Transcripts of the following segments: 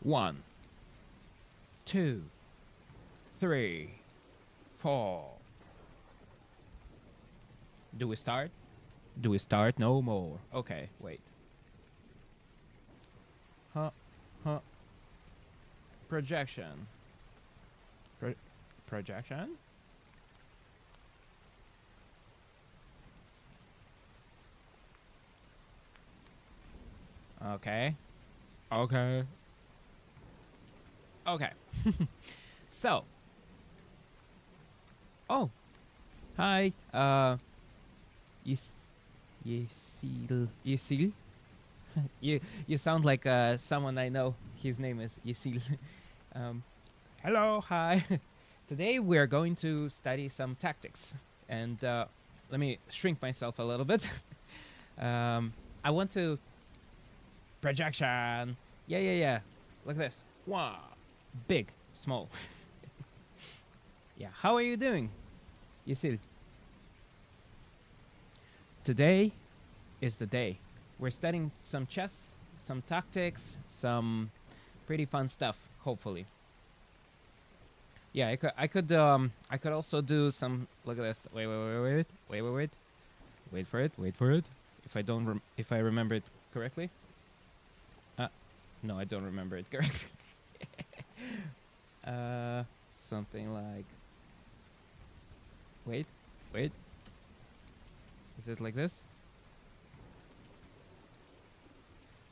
1, 2, 3, 4. Do we start? Do we start? No more. Okay, wait. Huh. Projection. Projection? Okay. Okay. So. Oh. Hi. Yesil. You sound like someone I know. His name is Yesil. Hello. Hi. Today we're going to study some tactics, and let me shrink myself a little bit. I want to projection. Yeah. Look at this. Wow. Big, small. Yeah. How are you doing, Yesil? Today is the day. We're studying some chess, some tactics, some pretty fun stuff, hopefully. Yeah, I could also do some. Look at this. Wait for it. If I remember it correctly. No, I don't remember it correctly. Something like. Wait. Is it like this?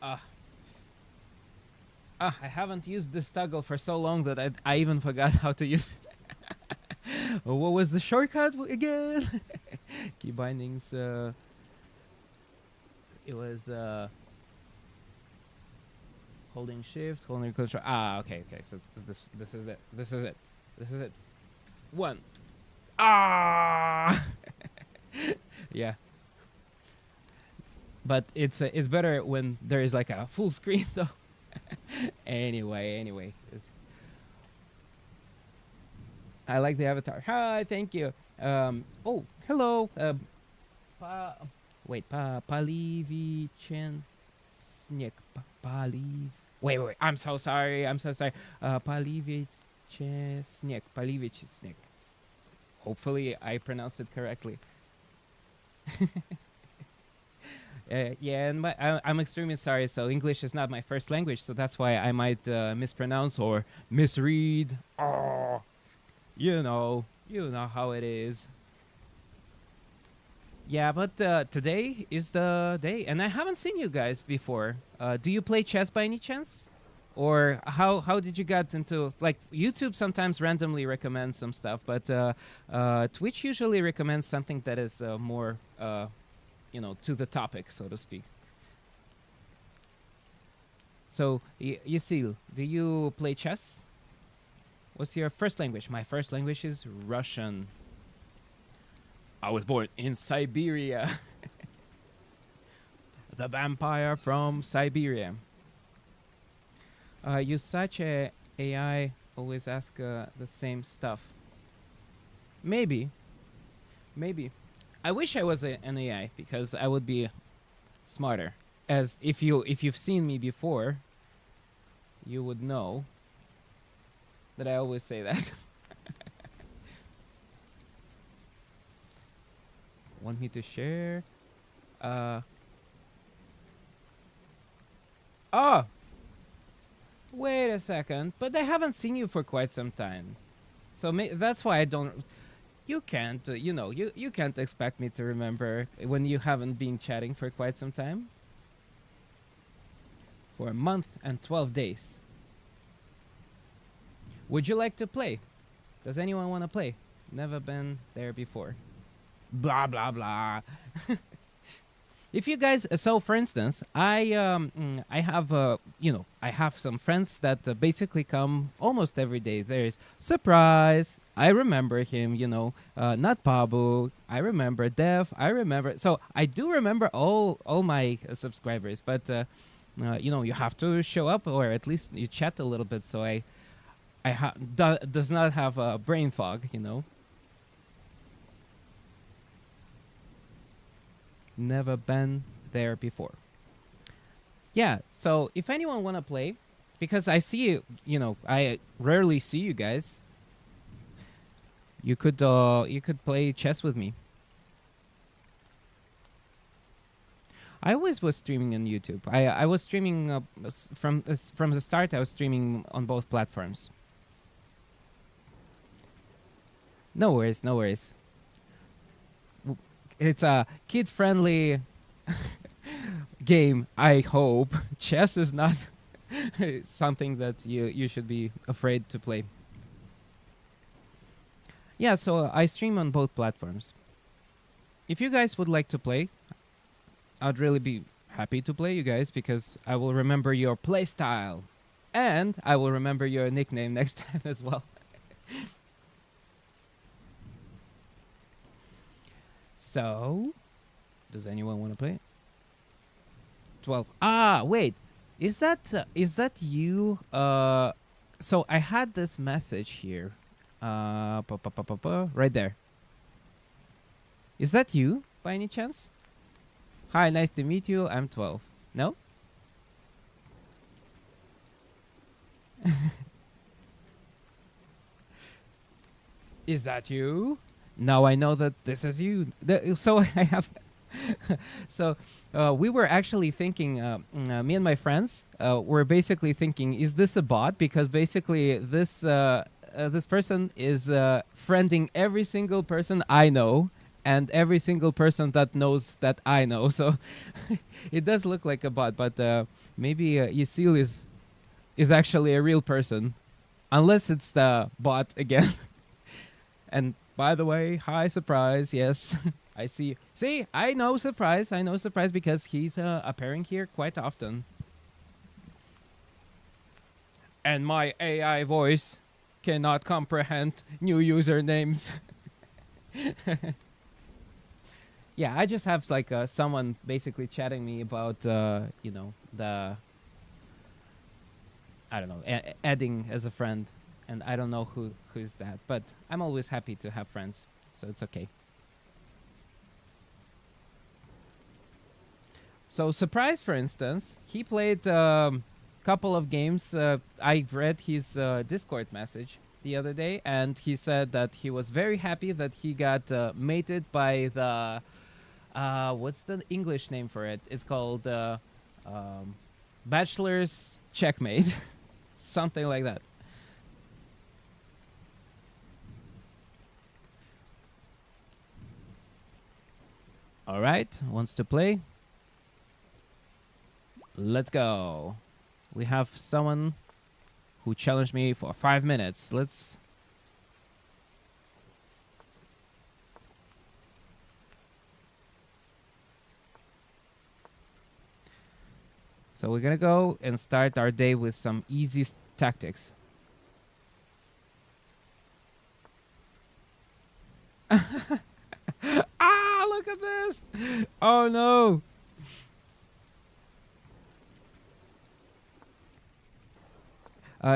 I haven't used this toggle for so long that I even forgot how to use it. What was the shortcut again? Key bindings. It was holding shift, holding control. Okay. So this is it. 1. Yeah. But it's better when there is like a full screen though. Anyway, I like the avatar. Hi, thank you. Oh, hello. Palivicensnik. Paliv. Wait. I'm so sorry. Palivicensnik. Hopefully, I pronounced it correctly. Yeah, and I'm extremely sorry. So English is not my first language, so that's why I might mispronounce or misread. Oh, you know how it is. Yeah, but today is the day, and I haven't seen you guys before. Do you play chess by any chance? Or how did you get into, like, YouTube sometimes randomly recommends some stuff, but Twitch usually recommends something that is more to the topic, so to speak. So, Yesil, do you play chess? What's your first language? My first language is Russian. I was born in Siberia. The vampire from Siberia. You such a AI always ask the same stuff. Maybe. I wish I was an AI because I would be smarter. As if you've seen me before, you would know that I always say that. Want me to share? Oh! Wait a second, but I haven't seen you for quite some time. So that's why I don't... You can't, you can't expect me to remember when you haven't been chatting for quite some time. For a month and 12 days. Would you like to play? Does anyone want to play? Never been there before. Blah, blah, blah. If you guys, so for instance, I have I have some friends that basically come almost every day. There's Surprise, I remember him, not Pabu, I remember Dev, so I do remember all my subscribers, but you have to show up, or at least you chat a little bit, so I does not have a brain fog, Never been there before. Yeah, so if anyone want to play, because I see you. You know, I rarely see you guys. You could play chess with me. I always was streaming on YouTube. I was streaming from the start. I was streaming on both platforms. No worries, no worries. It's a kid-friendly game. I hope chess is not something that you should be afraid to play. Yeah, so I stream on both platforms. If you guys would like to play, I'd really be happy to play you guys because I will remember your play style. And I will remember your nickname next time as well. So, does anyone want to play? 12. Ah, wait. Is that you? So I had this message here. Right there. Is that you by any chance? Hi, nice to meet you. I'm 12. No? Is that you? Now I know that this is you. So I have. So we were actually thinking. Me and my friends were basically thinking, is this a bot? Because basically this person is friending every single person I know and every single person that knows that I know. So it does look like a bot, but maybe Ysil is actually a real person, unless it's the bot again. And by the way, hi, Surprise. Yes, I see. See, I know Surprise. I know Surprise because he's appearing here quite often. And my AI voice cannot comprehend new usernames. Yeah, I just have like someone basically chatting me about the I don't know, adding as a friend, and I don't know who's that, but I'm always happy to have friends, so it's okay. So Surprise, for instance, he played couple of games. I read his Discord message the other day, and he said that he was very happy that he got mated by the what's the English name for it? It's called Bachelor's Checkmate, something like that. All right, wants to play? Let's go. We have someone who challenged me for 5 minutes. Let's... So we're gonna go and start our day with some easy tactics. Ah, look at this! Oh no!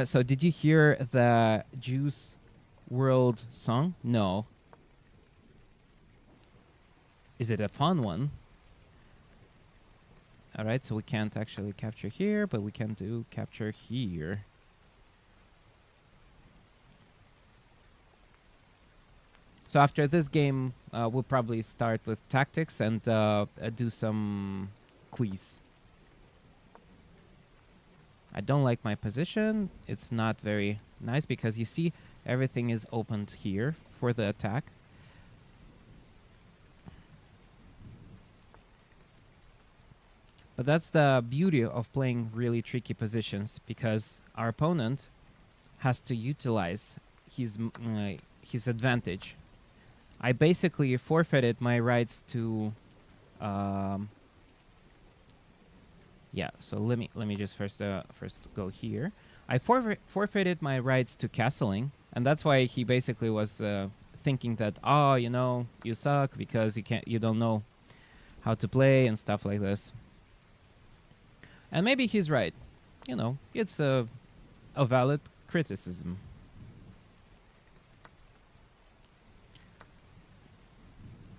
So did you hear the Juice World song? No. Is it a fun one? All right, so we can't actually capture here, but we can do capture here. So after this game, we'll probably start with tactics and do some quiz. I don't like my position. It's not very nice because you see everything is opened here for the attack. But that's the beauty of playing really tricky positions, because our opponent has to utilize his advantage. I basically forfeited my rights to yeah, so let me just first go here. I forfeited my rights to castling, and that's why he basically was thinking that, oh, you know, you suck because you don't know how to play and stuff like this. And maybe he's right. You know, it's a valid criticism.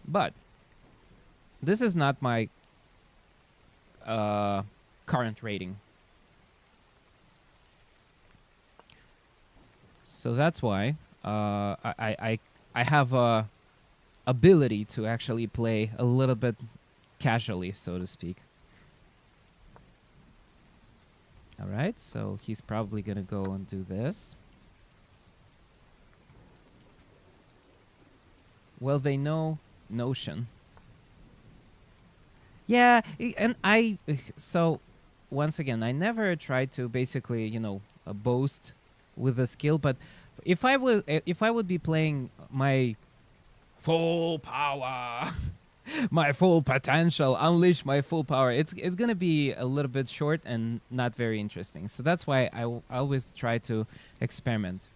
But this is not my current rating. So that's why I have a ability to actually play a little bit casually, so to speak. All right, so he's probably gonna go and do this. Well, they know Notion. Yeah, and so once again, I never tried to basically, boast with the skill, but if I would be playing my full power, my full potential, unleash my full power, it's gonna be a little bit short and not very interesting. So that's why I always try to experiment.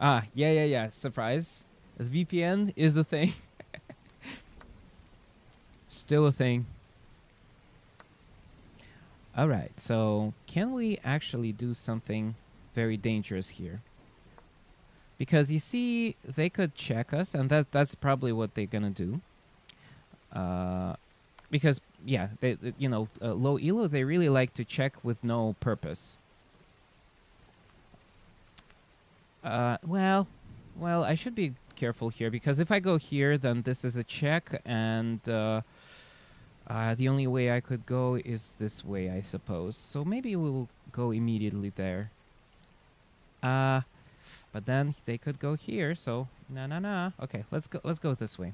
Ah, yeah. Surprise. VPN is a thing. Still a thing. All right, so can we actually do something very dangerous here? Because you see, they could check us, and that's probably what they're gonna do. Because yeah, low elo, they really like to check with no purpose. Well, I should be careful here because if I go here, then this is a check, and the only way I could go is this way, I suppose. So maybe we'll go immediately there. But then they could go here, so nah. Okay, let's go this way.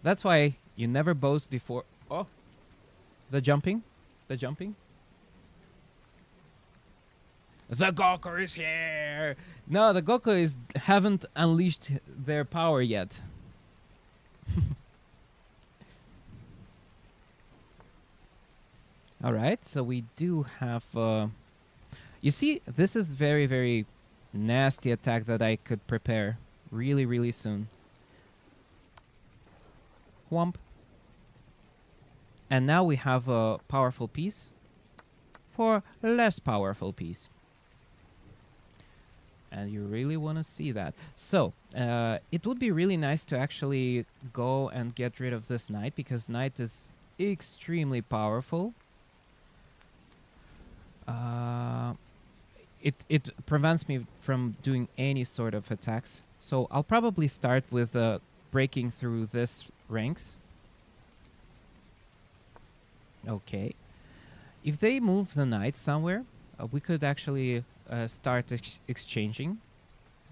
That's why you never boast before. Oh, the jumping. The Goku is here. No, the Goku haven't unleashed their power yet. All right, so we do have. You see, this is very, very nasty attack that I could prepare really, really soon. Whomp. And now we have a powerful piece for a less powerful piece. And you really want to see that. So, it would be really nice to actually go and get rid of this knight, because knight is extremely powerful. It prevents me from doing any sort of attacks. So I'll probably start with breaking through this ranks. Okay. If they move the knight somewhere, we could actually start exchanging.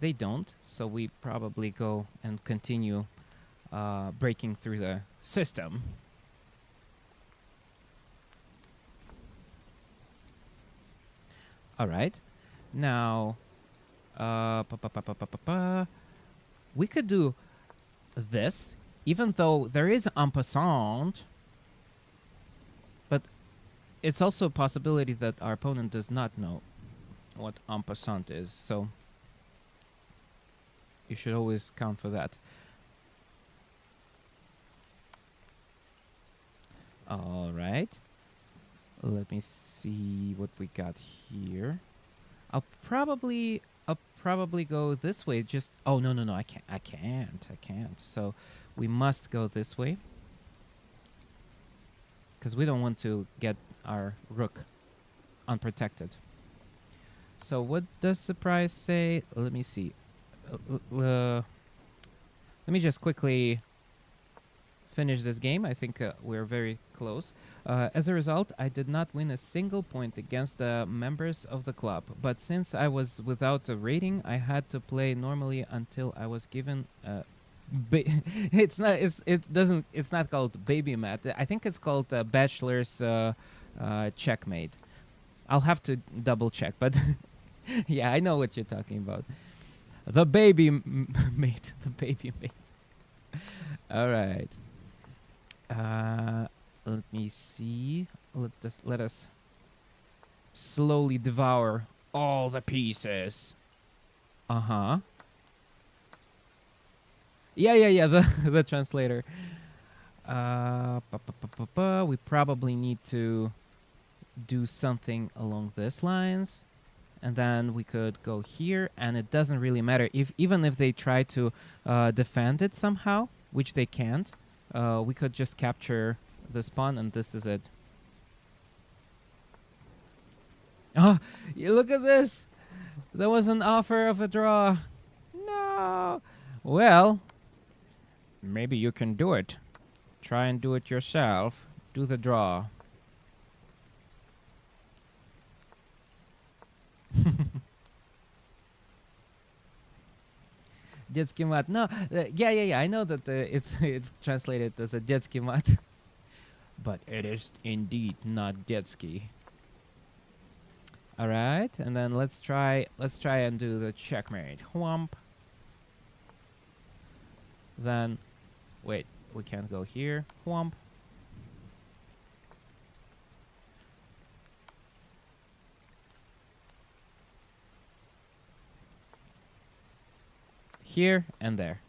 They don't, so we probably go and continue breaking through the system. All right. Now, we could do this, even though there is en passant, but it's also a possibility that our opponent does not know what en passant is, so you should always count for that. All right. Let me see what we got here. I'll probably go this way. Just no, I can't. So we must go this way, because we don't want to get our rook unprotected. So what does Surprise say? Let me see. Let me just quickly finish this game. I think we're very close. As a result, I did not win a single point against the members of the club, but since I was without a rating, I had to play normally until I was given it's not called baby mat. I think it's called bachelor's checkmate. I'll have to double check, but yeah, I know what you're talking about. The baby mate. The baby mate. All right. Let me see. Let us slowly devour all the pieces. Uh-huh. Yeah. The translator. We probably need to do something along these lines, and then we could go here, and it doesn't really matter even if they try to defend it somehow, which they can't. We could just capture this pawn, and this is it. Oh, you look at this. There was an offer of a draw. No. Well, maybe you can do it. Try and do it yourself. Do the draw. Детский мат. No, yeah. I know that it's translated as a детский мат, but it is indeed not детский. All right, and then let's try and do the checkmate. Whomp. Then, wait, we can't go here. Whomp. Here and there.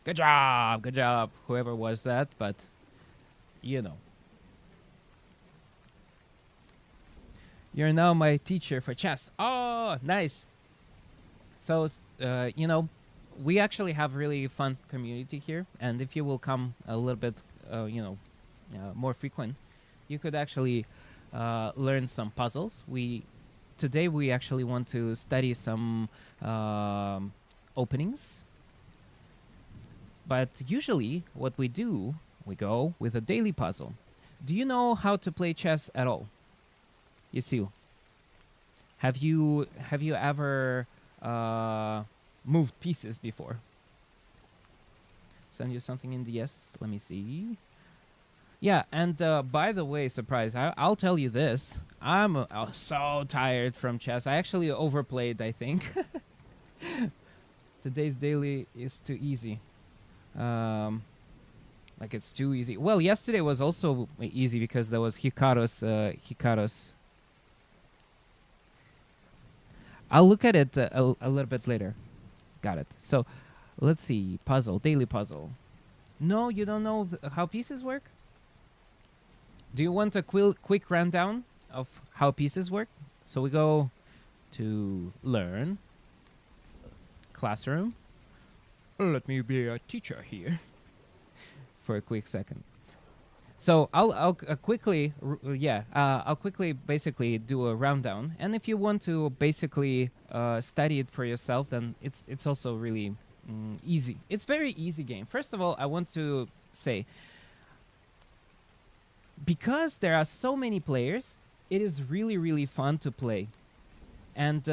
Good job, whoever was that, but you know. You're now my teacher for chess. Oh, nice. So, you know, we actually have really fun community here, and if you will come a little bit, more frequent, you could actually learn some puzzles. Today we actually want to study some openings, but usually what we do, we go with a daily puzzle. Do you know how to play chess at all? Yasil, have you ever moved pieces before? Send you something in the yes. Let me see. Yeah, and by the way, surprise, I'll tell you this. I'm so tired from chess. I actually overplayed, I think. Today's daily is too easy. Like it's too easy. Well, yesterday was also easy because there was Hikaru's. I'll look at it a little bit later. Got it. So, let's see. Puzzle, daily puzzle. No, you don't know how pieces work? Do you want a quick rundown of how pieces work? So we go to learn, classroom. Let me be a teacher here for a quick second. So I'll quickly basically do a rundown, and if you want to basically study it for yourself, then it's also really easy. It's very easy game. First of all, I want to say, because there are so many players, it is really fun to play, and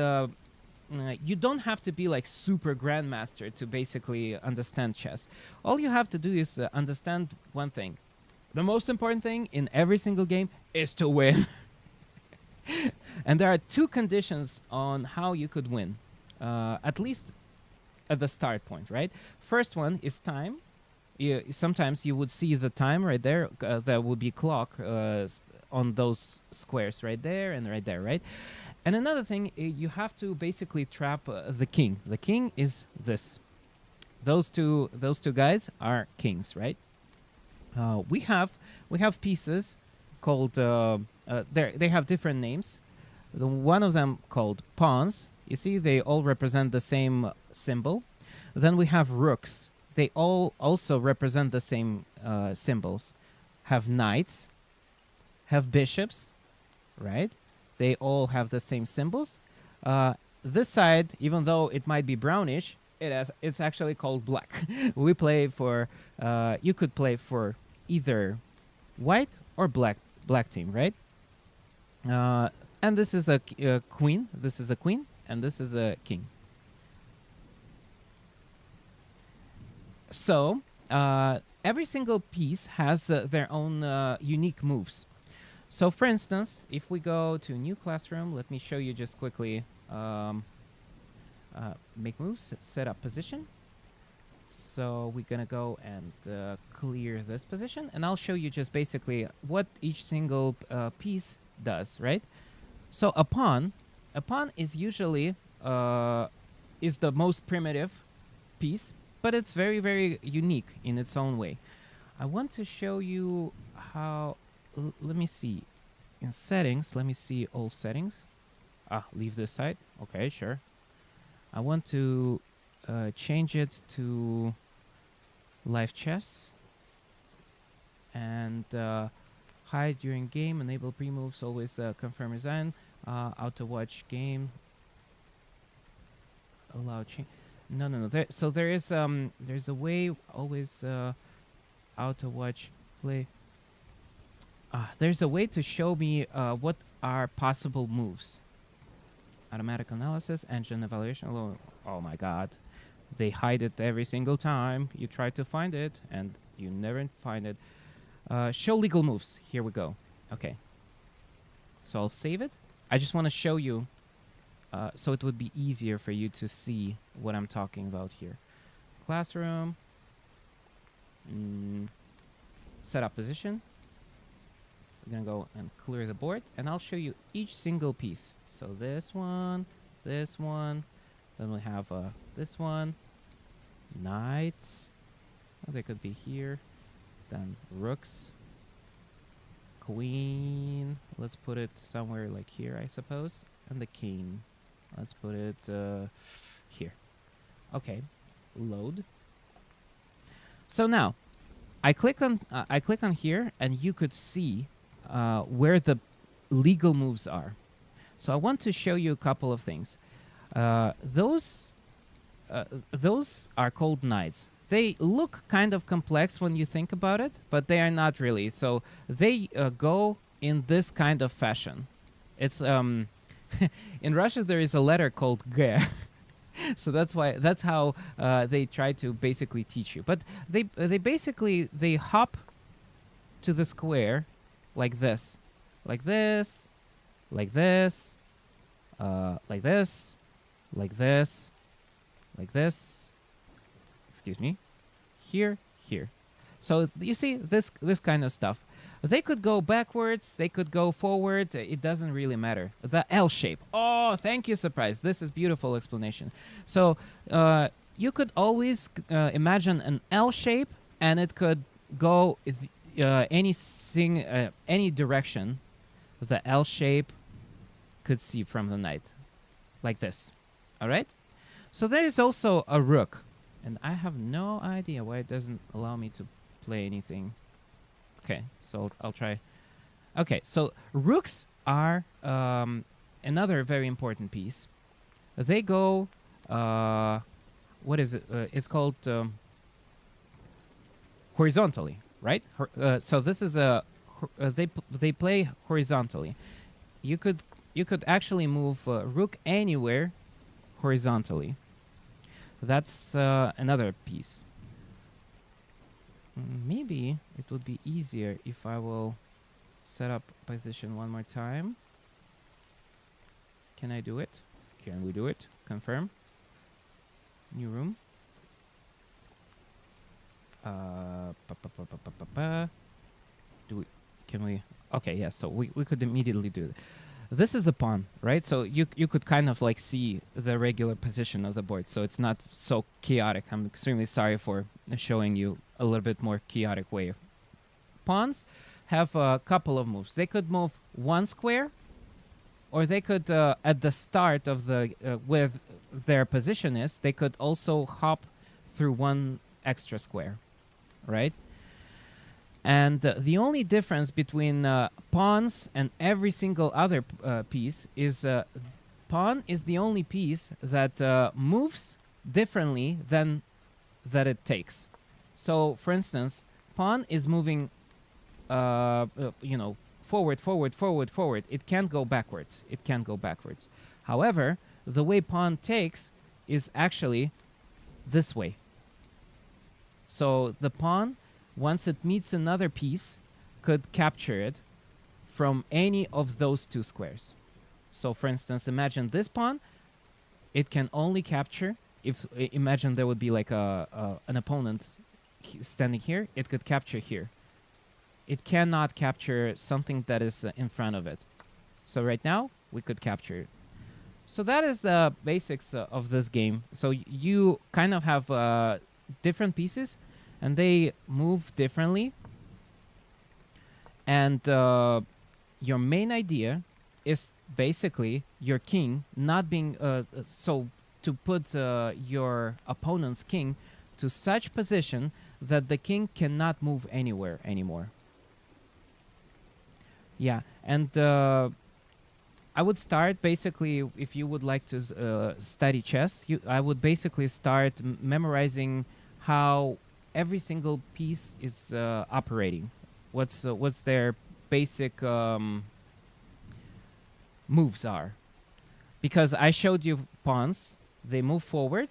you don't have to be like super grandmaster to basically understand chess. All you have to do is understand one thing. The most important thing in every single game is to win. And there are two conditions on how you could win, at least at the start point, right? First one is time. Sometimes you would see the time right there. There would be clock on those squares right there and right there, right? And another thing, you have to basically trap the king. The king is this. Those two guys are kings, right? We have pieces called they have different names. One of them called pawns. You see, they all represent the same symbol. Then we have rooks. They all also represent the same symbols. Have knights, have bishops, right? They all have the same symbols. This side, even though it might be brownish, it's actually called black. We play for you could play for either white or black team, right? And this is a queen. This is a queen, and this is a king. So every single piece has their own unique moves. So, for instance, if we go to new classroom, let me show you just quickly. Make moves, set up position. So we're gonna go and clear this position, and I'll show you just basically what each single piece does, right? So a pawn is usually is the most primitive piece, but it's very unique in its own way. I want to show you how. Let me see. In settings, let me see all settings. Leave this side. Okay, sure. I want to change it to live chess, and Hide during game. Enable pre-moves. Always confirm resign. Auto watch game. Allow change. No. So there's a way always auto watch play. There's a way to show me what are possible moves. Automatic analysis, engine evaluation. Oh my god. They hide it every single time. You try to find it and you never find it. Show legal moves. Here we go. Okay. So I'll save it. I just want to show you so it would be easier for you to see what I'm talking about here. Classroom. Set up position. We're going to go and clear the board, and I'll show you each single piece. So this one, then we have this one, knights. Oh, they could be here. Then rooks, queen. Let's put it somewhere like here, I suppose. And the king. Let's put it here. Okay, load. So now, I click on here, and you could see where the legal moves are. So I want to show you a couple of things. Those are called knights. They look kind of complex when you think about it, but they are not really. So they go in this kind of fashion. It's in Russia there is a letter called G. So that's how they try to basically teach you. But they basically hop to the square like this, like this, like this, like this, like this, like this. Excuse me. Here. So you see this kind of stuff. They could go backwards, they could go forward, it doesn't really matter. The L shape. Oh, thank you, Surprise. This is beautiful explanation. So you could always imagine an L shape, and it could go any direction the L shape could see from the knight. Like this. All right? So there is also a rook. And I have no idea why it doesn't allow me to play anything. Okay, so I'll try. Okay, so rooks are another very important piece. They go, what is it? It's called horizontally, right? So this is they play horizontally. You could actually move rook anywhere horizontally. That's another piece. Maybe it would be easier if I will set up position one more time. Can I do it? Can we do it? Confirm. New room. Can we? Okay, yeah, so we could immediately do it. This is a pawn, right? So you could kind of like see the regular position of the board, so it's not so chaotic. I'm extremely sorry for showing you a little bit more chaotic way. Pawns have a couple of moves. They could move one square, or they could, at the start of the where their position is, they could also hop through one extra square, right? And the only difference between pawns and every single other piece is pawn is the only piece that moves differently than that it takes. So, for instance, pawn is moving, forward. It can't go backwards. However, the way pawn takes is actually this way. So the pawn, once it meets another piece, could capture it from any of those two squares. So, for instance, imagine this pawn. It can only capture if imagine there would be like an opponent standing here. It could capture here. It cannot capture something that is in front of it. So right now we could capture it. So that is the basics of this game. So you kind of have different pieces, and they move differently. And your main idea is basically your king not being so to put your opponent's king to such position that the king cannot move anywhere anymore. Yeah, and I would start basically if you would like to study chess. I would basically start memorizing how every single piece is operating. What's their basic moves are? Because I showed you pawns, they move forward,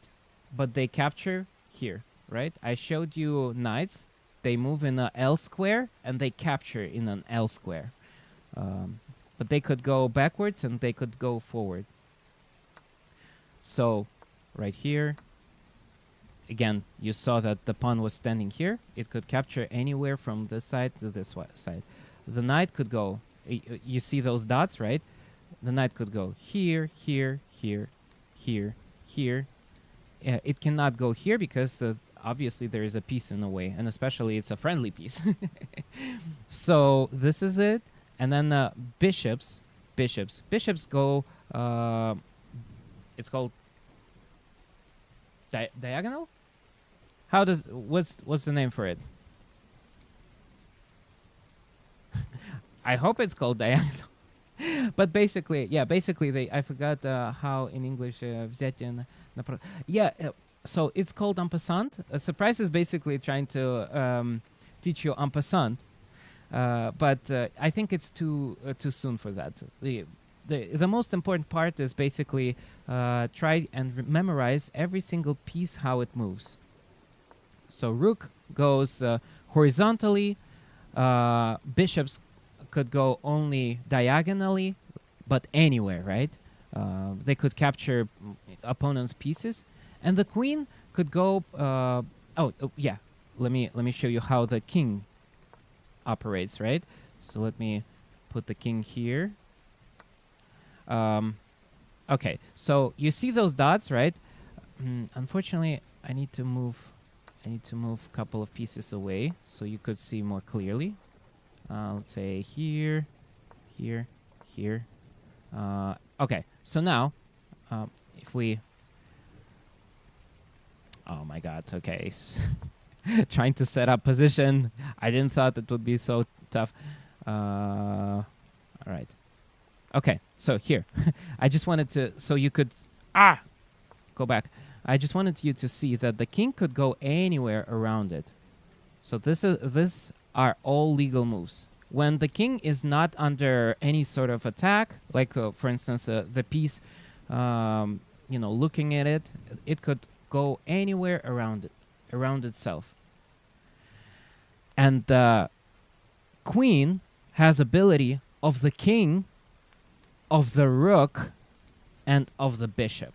but they capture here, right? I showed you knights, they move in a L square and they capture in an L square. But they could go backwards and they could go forward. So, right here, again, you saw that the pawn was standing here. It could capture anywhere from this side to this side. The knight could go, you see those dots, right? The knight could go here, here, here, here, here. It cannot go here because obviously there is a piece in the way, and especially it's a friendly piece. So this is it. And then bishops go, it's called diagonal? What's the name for it? I hope it's called diagonal. But basically, I forgot how in English взятие на yeah, so it's called en passant. Surprise is basically trying to teach you en passant. But I think it's too soon for that. The most important part is basically try and memorize every single piece, how it moves. So rook goes horizontally. Bishops could go only diagonally, but anywhere, right? They could capture opponent's pieces, and the queen could go. Yeah. Let me show you how the king operates, right? So let me put the king here. Okay, so you see those dots, right? Unfortunately, I need to move a couple of pieces away so you could see more clearly. Let's say here, here, here. Okay, so now if we, oh my god, okay. Trying to set up position. I didn't thought it would be so tough. All right. Okay, so here. I just wanted to, so you could, go back. I just wanted you to see that the king could go anywhere around it. So this are all legal moves. When the king is not under any sort of attack, like for instance, the piece, looking at it, it could go anywhere around itself. And the queen has ability of the king, of the rook, and of the bishop.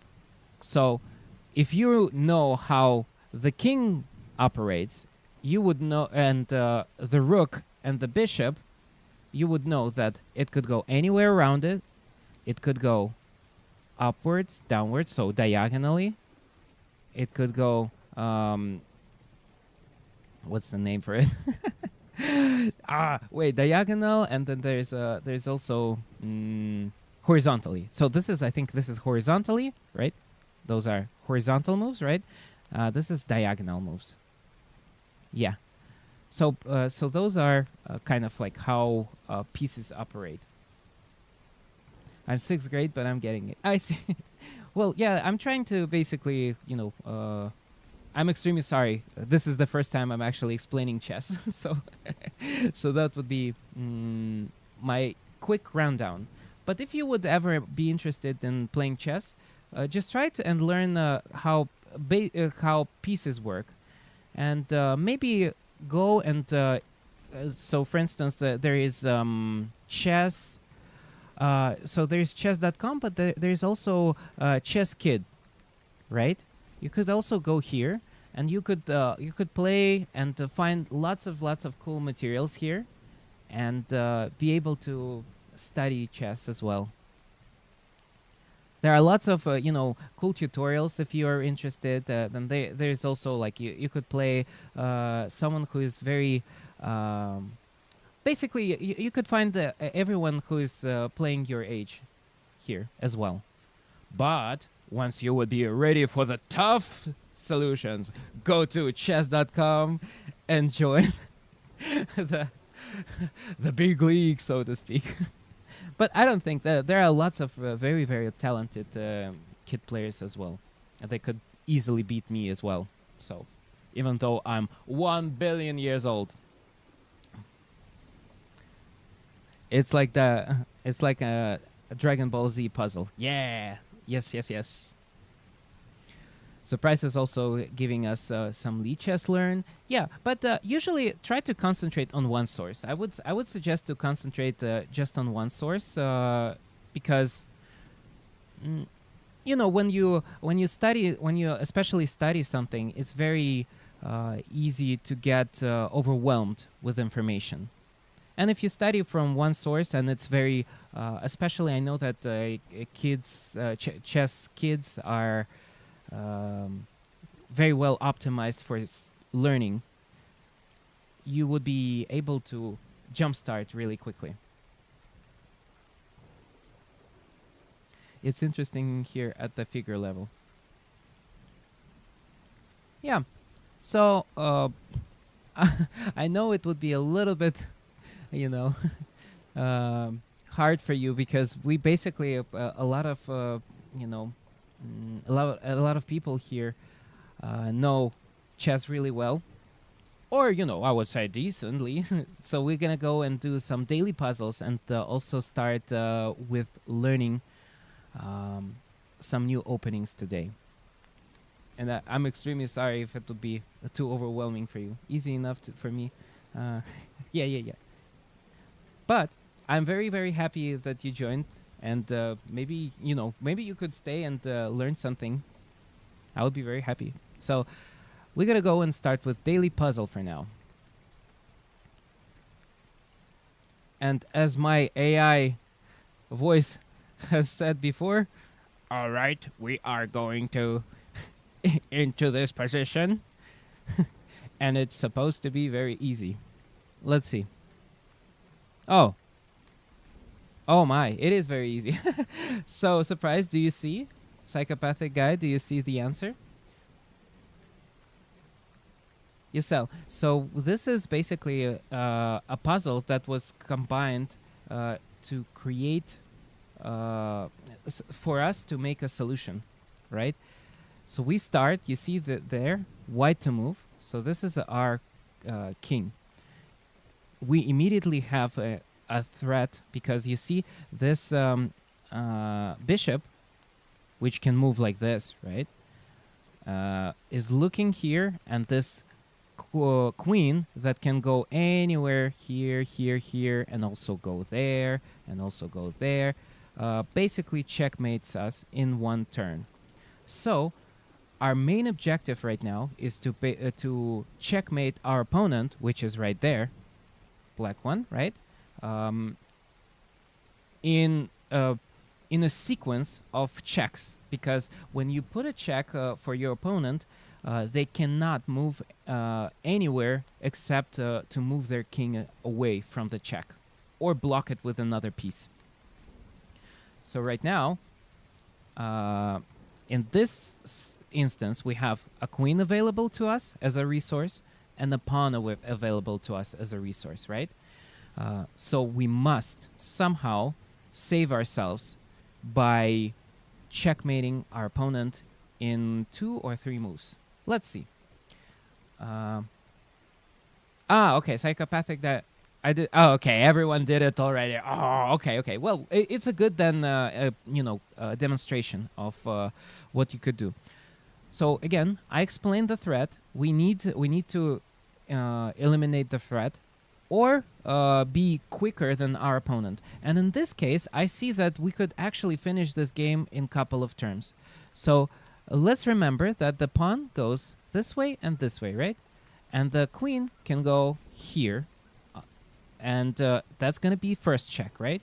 So if you know how the king operates, you would know, and the rook and the bishop, you would know that it could go anywhere around it. It could go upwards, downwards, so diagonally. It could go, what's the name for it? Diagonal, and then there's also horizontally. So I think this is horizontally, right? Those are horizontal moves, right? This is diagonal moves. Yeah. So those are kind of like how pieces operate. I'm 6th grade, but I'm getting it. I see. Well, yeah, I'm trying to basically, I'm extremely sorry. This is the first time I'm actually explaining chess. So that would be my quick rundown. But if you would ever be interested in playing chess, just try to and learn how pieces work. And maybe go and so for instance there is chess, so there's chess.com, but there's also Chess Kid, right? You could also go here and you could play and find lots of cool materials here, and be able to study chess as well. There are lots of cool tutorials if you are interested. Then there's also like you could play someone who is very basically you could find everyone who is playing your age here as well. But once you would be ready for the tough solutions, go to chess.com and join the big league, so to speak. But I don't think that there are lots of very, very talented kid players as well. And they could easily beat me as well. So, even though I'm 1 billion years old, it's like a Dragon Ball Z puzzle. Yeah. Yes, yes, yes. Surprise is also giving us some leeches learn. Yeah, but usually try to concentrate on one source. I would suggest to concentrate just on one source because mm, when you especially study something, it's very easy to get overwhelmed with information. And if you study from one source and it's very, especially I know that chess kids are very well optimized for learning, you would be able to jumpstart really quickly. It's interesting here at the figure level. Yeah. So I know it would be a little bit, you know, hard for you because we basically a lot of you know a lot of people here know chess really well, or I would say decently. So we're gonna go and do some daily puzzles and also start with learning some new openings today. And I'm extremely sorry if it would be too overwhelming for you. Easy enough for me. Yeah. But I'm very, very happy that you joined, and maybe you could stay and learn something. I would be very happy. So we're gonna go and start with daily puzzle for now. And as my AI voice has said before, all right, we are going to into this position, and it's supposed to be very easy. Let's see. Oh my, it is very easy. So surprised, do you see? Psychopathic guy, do you see the answer? Yesel. So this is basically a puzzle that was combined to create for us to make a solution, right? So we start, you see there, white to move. So this is our king. We immediately have a threat because you see this bishop, which can move like this, right? Is looking here, and this queen that can go anywhere here, here, and also go there, and also go there, basically checkmates us in one turn. So our main objective right now is to checkmate our opponent, which is right there, black one, right? In a sequence of checks, because when you put a check for your opponent, they cannot move anywhere except to move their king away from the check or block it with another piece. So right now, in this instance, we have a queen available to us as a resource and a pawn available to us as a resource, right? So we must somehow save ourselves by checkmating our opponent in 2 or 3 moves. Let's see. Okay, psychopathic that I did. Oh, okay, everyone did it already. Oh, okay. Well, it's a good then, demonstration of what you could do. So again, I explained the threat. We need to eliminate the threat, or be quicker than our opponent. And in this case, I see that we could actually finish this game in a couple of turns. So let's remember that the pawn goes this way and this way, right? And the queen can go here, and that's gonna be first check, right?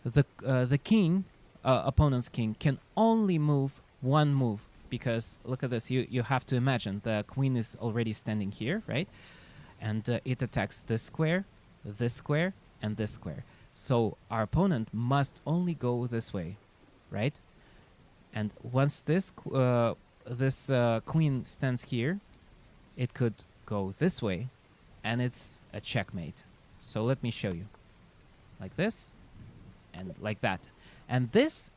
The king, opponent's king, can only move one move, because look at this. You have to imagine the queen is already standing here, right? And it attacks this square, and this square. So our opponent must only go this way, right? And once this queen stands here, it could go this way, and it's a checkmate. So let me show you. Like this and like that. And this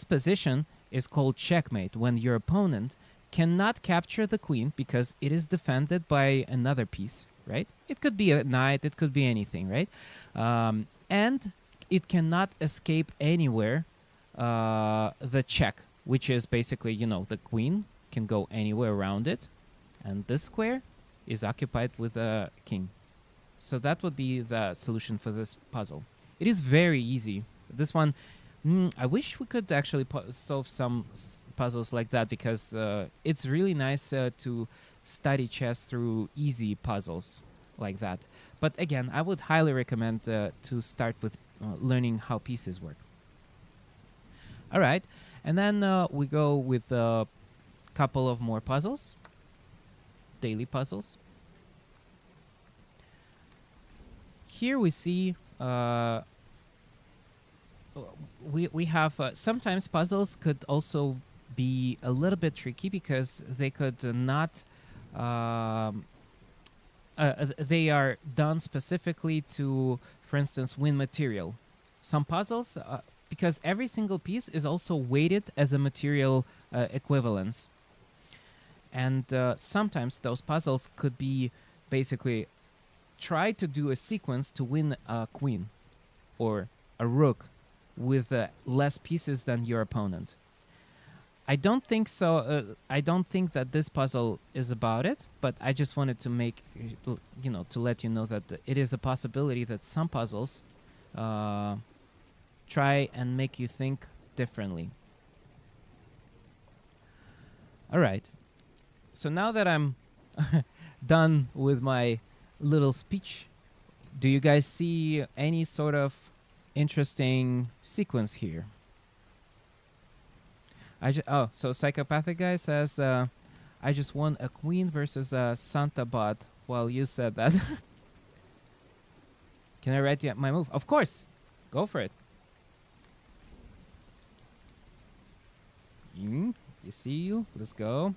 position is called checkmate, when your opponent cannot capture the queen because it is defended by another piece, right? It could be a knight, it could be anything, right? And it cannot escape anywhere the check, which is basically, you know, the queen can go anywhere around it, and this square is occupied with a king. So that would be the solution for this puzzle. It is very easy. This one, I wish we could actually solve some puzzles like that, because it's really nice to study chess through easy puzzles like that. But again, I would highly recommend to start with learning how pieces work. All right, and then we go with a couple of more puzzles, daily puzzles. Here we see we have sometimes puzzles could also be a little bit tricky because they could not they are done specifically to, for instance, win material. Some puzzles, because every single piece is also weighted as a material equivalence, and sometimes those puzzles could be basically try to do a sequence to win a queen or a rook with less pieces than your opponent. I don't think so. I don't think that this puzzle is about it, but I just wanted to make, you know, to let you know that it is a possibility that some puzzles try and make you think differently. All right. So now that I'm done with my little speech, do you guys see any sort of interesting sequence here? So Psychopathic Guy says, I just won a queen versus a Santa bot while you said that. Can I write my move? Of course. Go for it. You see, let's go.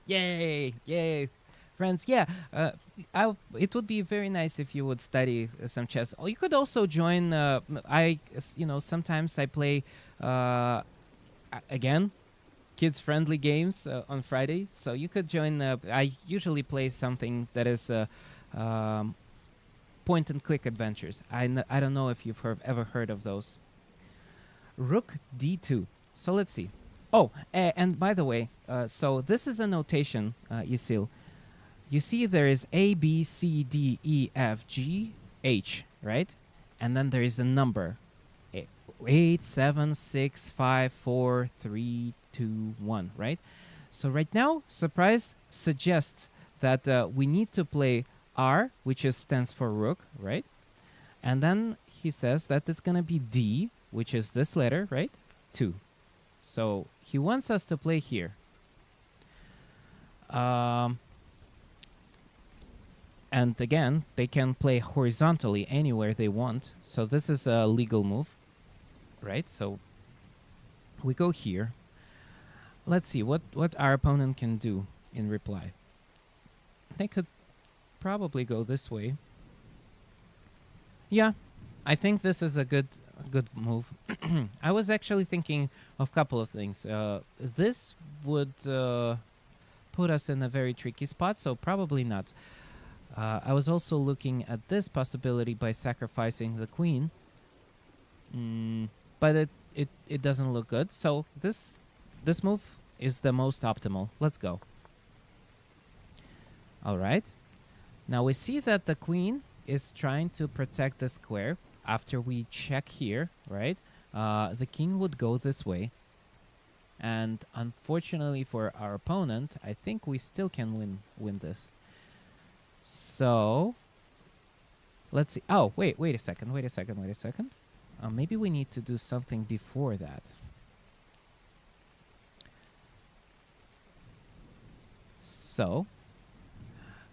Yay! Yay! Friends, yeah, it would be very nice if you would study some chess. Or you could also join, sometimes I play, again, kids-friendly games on Friday. So you could join, I usually play something that is point-and-click adventures. I don't know if you've ever heard of those. Rook d2. So let's see. Oh, and by the way, so this is a notation, Yisil. You see there is A, B, C, D, E, F, G, H, right? And then there is a number. 8, 7, 6, 5, 4, 3, 2, 1, right? So right now, Surprise suggests that we need to play R, which stands for rook, right? And then he says that it's going to be D, which is this letter, right? 2. So he wants us to play here. And again, they can play horizontally anywhere they want. So this is a legal move, right? So we go here. Let's see what our opponent can do in reply. They could probably go this way. Yeah, I think this is a good move. I was actually thinking of a couple of things. This would put us in a very tricky spot, so probably not. I was also looking at this possibility by sacrificing the queen, but it doesn't look good. So this move is the most optimal. Let's go. All right. Now we see that the queen is trying to protect the square. After we check here, right, the king would go this way. And unfortunately for our opponent, I think we still can win this. So let's see. Oh, wait a second. Maybe we need to do something before that. So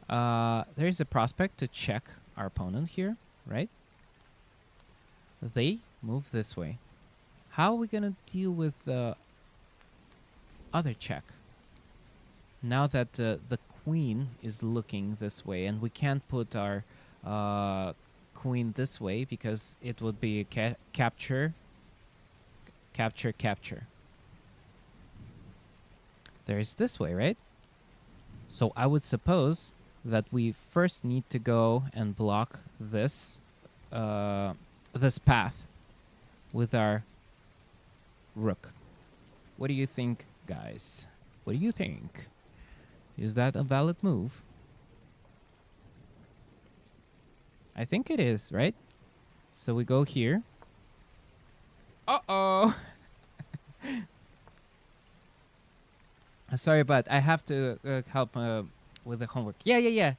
there is a prospect to check our opponent here, right? They move this way. How are we going to deal with the other check? now that the queen is looking this way, and we can't put our queen this way because it would be a capture, capture, capture. There's this way, right? So I would suppose that we first need to go and block this this path with our rook. What do you think, guys? What do you think? Is that a valid move? I think it is, right? So we go here. Uh-oh. Sorry, but I have to help with the homework. Yeah.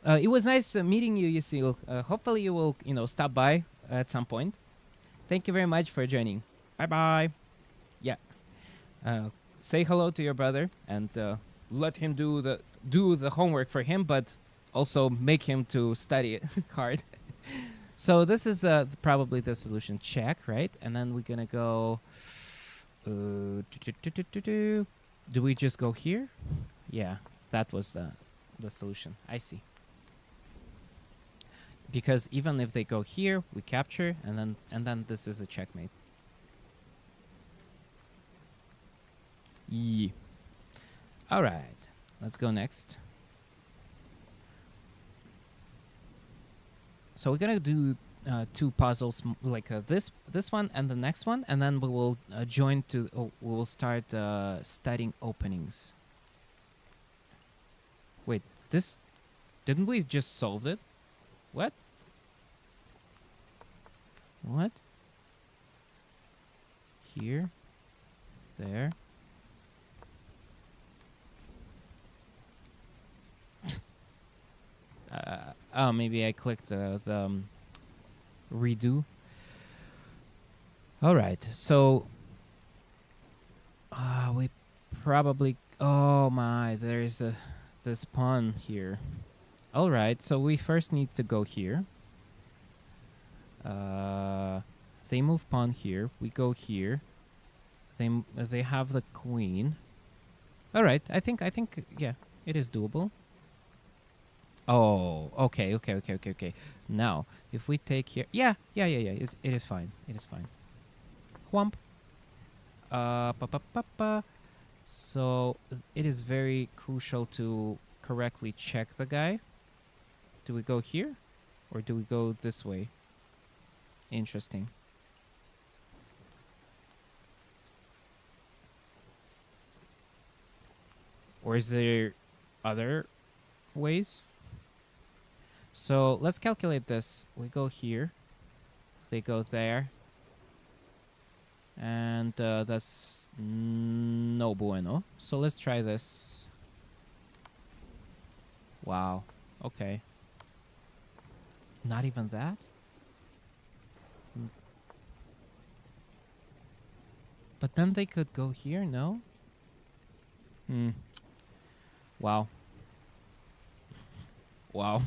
It was nice meeting you, Yusil. Hopefully you will, stop by at some point. Thank you very much for joining. Bye-bye. Yeah. Say hello to your brother and let him do the homework for him, but also make him to study it hard. So this is probably the solution. Check, right? And then we're gonna go. Do we just go here? Yeah, that was the solution. I see. Because even if they go here, we capture, and then this is a checkmate. Yeah. All right, let's go next. So we're gonna do two puzzles, like this one and the next one, and then we will join to. We will start studying openings. Wait, this didn't we just solve it? What? What? Here, there. Oh, maybe I clicked the redo. All right, so we probably. Oh my, there's this pawn here. All right, so we first need to go here. They move pawn here. We go here. They have the queen. All right, I think yeah, it is doable. Oh, okay. Now, if we take here, yeah. It is fine. It is fine. Whomp. So it is very crucial to correctly check the guy. Do we go here, or do we go this way? Interesting. Or is there other ways? So let's calculate this. We go here. They go there. And that's no bueno. So let's try this. Wow. Okay. Not even that? But then they could go here, no? Wow. Wow.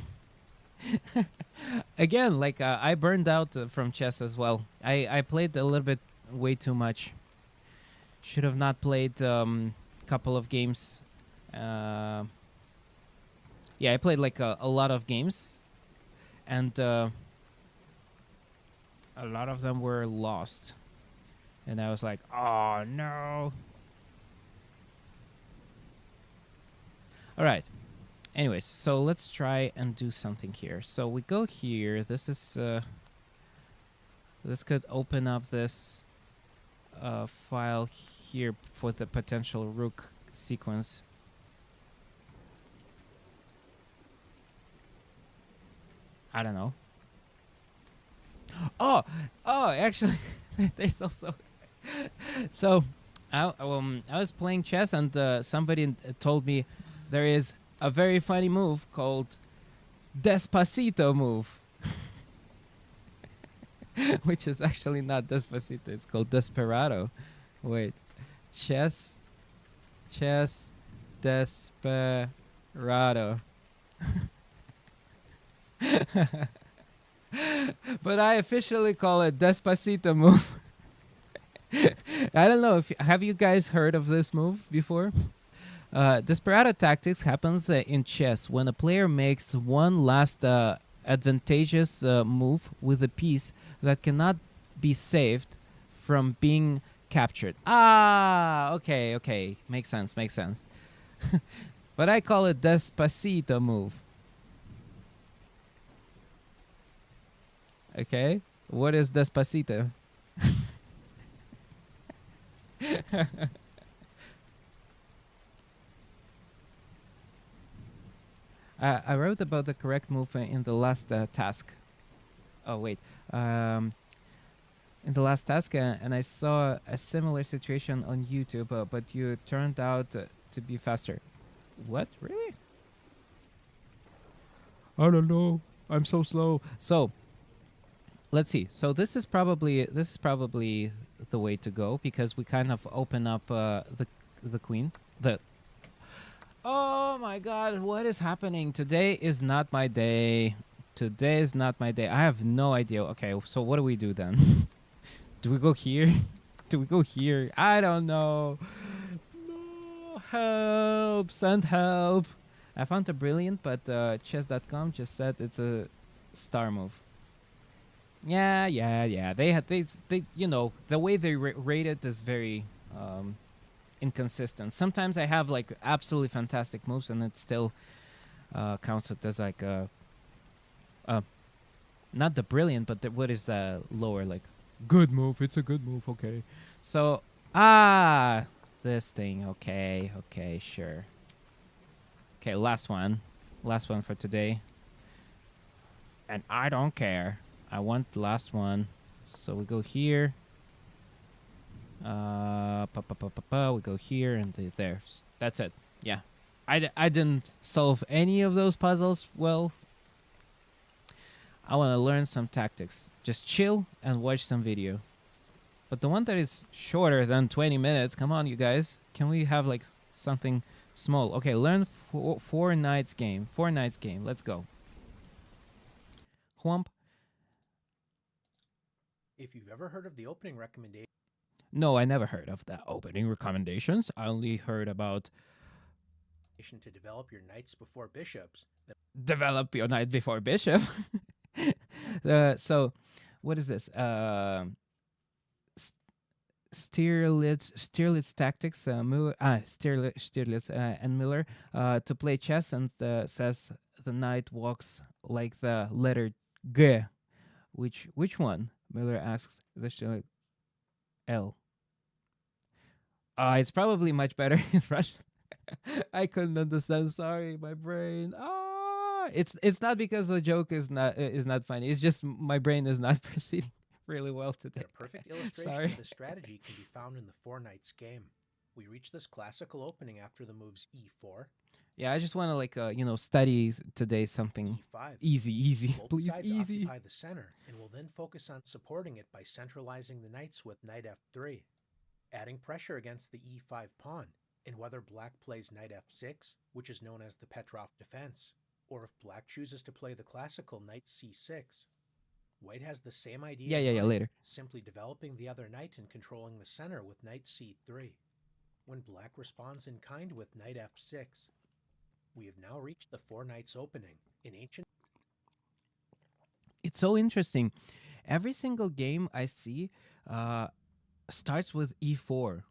Again, like I burned out from chess as well. I played a little bit way too much. Should have not played couple of games. Yeah, I played like a lot of games, and a lot of them were lost. And I was like, oh no. All right. Anyways, so let's try and do something here. So we go here. This is this could open up this file here for the potential rook sequence. I don't know. Oh, actually, there's also. So, I was playing chess and somebody told me there is a very funny move called Despacito move. Which is actually not Despacito, it's called Desperado. Wait. Chess Desperado. But I officially call it Despacito move. I don't know if have you guys heard of this move before? Desperado tactics happens in chess when a player makes one last advantageous move with a piece that cannot be saved from being captured. Ah, okay, okay, makes sense, makes sense. But I call it Despacito move. Okay, what is Despacito? I wrote about the correct move in the last task. Oh wait, in the last task, and I saw a similar situation on YouTube, but you turned out to be faster. What? Really? I don't know. I'm so slow. So let's see. So this is probably the way to go because we kind of open up the queen. The Oh my god, what is happening? Today is not my day. Today is not my day. I have no idea. Okay, so what do we do then? Do we go here? Do we go here? I don't know. No, help! Send help! I found a brilliant, but chess.com just said it's a star move. Yeah, yeah, yeah. They you know, the way they rate it is very inconsistent. Sometimes I have like absolutely fantastic moves, and it still counts it as like uh, not the brilliant, but what is lower, like good move. It's a good move. Okay, so this thing. Okay, okay, sure. Okay, last one for today, and I don't care. I want the last one, so we go here. We go here and there. That's it. Yeah. I didn't solve any of those puzzles. Well, I want to learn some tactics. Just chill and watch some video. But the one that is shorter than 20 minutes, come on, you guys. Can we have like something small? Okay, learn four nights game. 4 nights game. Let's go. Whomp. If you've ever heard of the opening recommendation No, I never heard of the opening recommendations. I only heard about to develop your knights before bishops, develop your knight before bishop. So, what is this? Stierlitz tactics. Stierlitz and Miller to play chess, and says the knight walks like the letter G. Which one? Miller asks. The Stierlitz L. It's probably much better in Russian. I couldn't understand. Sorry, my brain. It's not because the joke is not funny. It's just my brain is not proceeding really well today. a perfect illustration Sorry. of this strategy can be found in the Four Knights game. We reach this classical opening after the moves e4, Yeah, I just want to like study today something e5. easy, Both please, sides easy. occupy the center and will then focus on supporting it by centralizing the knights with knight f3, adding pressure against the e5 pawn, and whether black plays knight f6, which is known as the Petrov defense, or if black chooses to play the classical knight c6. White has the same idea. Yeah, later. Simply developing the other knight and controlling the center with knight c3. When black responds in kind with knight f6. We have now reached the Four Knights opening. In ancient It's so interesting. Every single game I see starts with e4.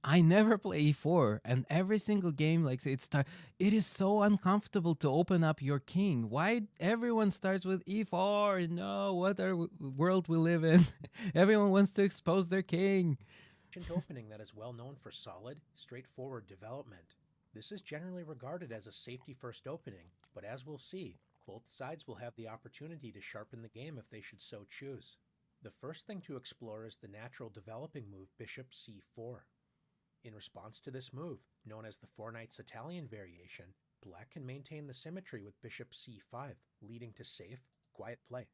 I never play e4, and every single game like it is so uncomfortable to open up your king. Why everyone starts with e4? No, what world we live in? Everyone wants to expose their king. opening that is well known for solid, straightforward development. This is generally regarded as a safety-first opening, but as we'll see, both sides will have the opportunity to sharpen the game if they should so choose. The first thing to explore is the natural developing move bishop c4. In response to this move, known as the Four Knights Italian variation, black can maintain the symmetry with bishop c5, leading to safe, quiet play.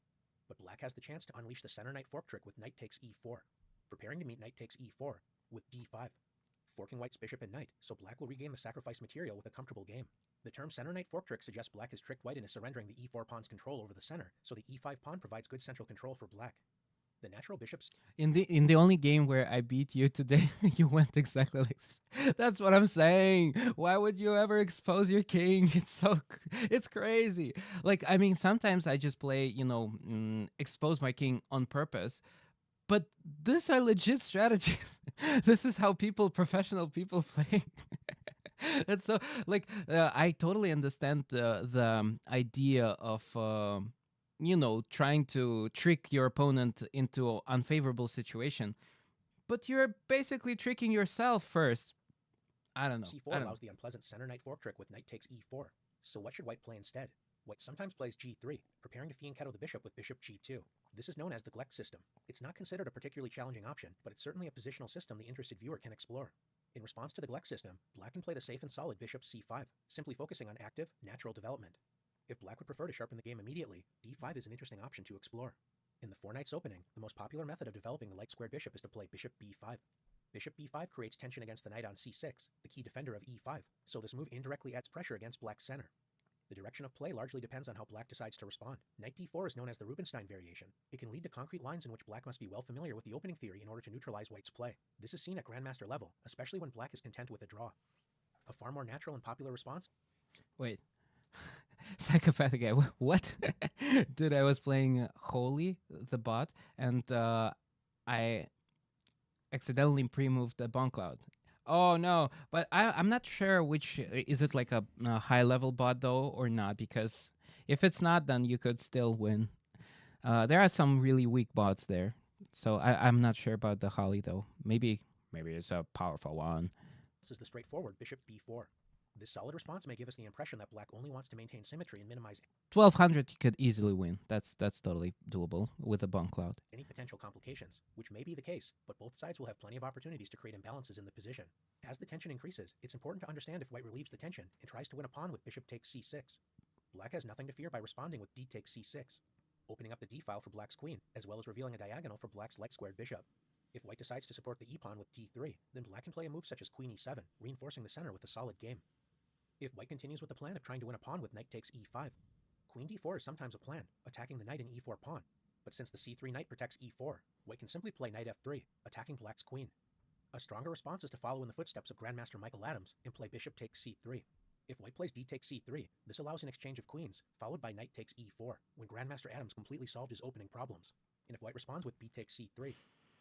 But black has the chance to unleash the center knight fork trick with knight takes e4, preparing to meet knight takes e4 with d5, forking white's bishop and knight, so black will regain the sacrifice material with a comfortable game. The term center knight fork trick suggests black has tricked white into surrendering the e4 pawn's control over the center, so the e5 pawn provides good central control for black. The natural bishop In the only game where I beat you today, you went exactly like this. That's what I'm saying. Why would you ever expose your king? It's crazy. Like, I mean, sometimes I just play, expose my king on purpose. But these are legit strategies. This is how professional people play. And so, like, I totally understand the idea of trying to trick your opponent into an unfavorable situation, but you're basically tricking yourself first. I don't know. c4 allows the unpleasant center knight fork trick with knight takes e4. So what should white play instead? White sometimes plays g3, preparing to fianchetto the bishop with bishop g2. This is known as the Gleck system. It's not considered a particularly challenging option, but it's certainly a positional system the interested viewer can explore. In response to the Gleck system, black can play the safe and solid bishop c5, simply focusing on active, natural development. If black would prefer to sharpen the game immediately, d5 is an interesting option to explore. In the 4 knights opening, the most popular method of developing the light squared bishop is to play bishop b5. Bishop b5 creates tension against the knight on c6, the key defender of e5, so this move indirectly adds pressure against black's center. The direction of play largely depends on how black decides to respond. Knight d4 is known as the Rubinstein variation. It can lead to concrete lines in which black must be well familiar with the opening theory in order to neutralize white's play. This is seen at grandmaster level, especially when black is content with a draw. A far more natural and popular response? Wait. Psychopathic guy. What? Dude, I was playing Holy, the bot, and I accidentally pre-moved the Bomb Cloud. Oh no, but I'm not sure which is it, like a high level bot though or not, because if it's not, then you could still win. There are some really weak bots there, so I'm not sure about the Holly though. Maybe it's a powerful one. This is the straightforward bishop b4. This solid response may give us the impression that black only wants to maintain symmetry and minimize 1200 you could easily win. That's totally doable with a Bomb Cloud. Any potential complications, which may be the case, but both sides will have plenty of opportunities to create imbalances in the position. As the tension increases, it's important to understand if white relieves the tension and tries to win a pawn with bishop takes c6. Black has nothing to fear by responding with d takes c6, opening up the d file for black's queen, as well as revealing a diagonal for black's light squared bishop. If white decides to support the e-pawn with d3, then black can play a move such as queen e7, reinforcing the center with a solid game. If white continues with the plan of trying to win a pawn with knight takes e5, queen d4 is sometimes a plan, attacking the knight and e4 pawn. But since the c3 knight protects e4, white can simply play knight f3, attacking black's queen. A stronger response is to follow in the footsteps of Grandmaster Michael Adams and play bishop takes c3. If white plays d takes c3, this allows an exchange of queens, followed by knight takes e4, when Grandmaster Adams completely solved his opening problems. And if white responds with b takes c3,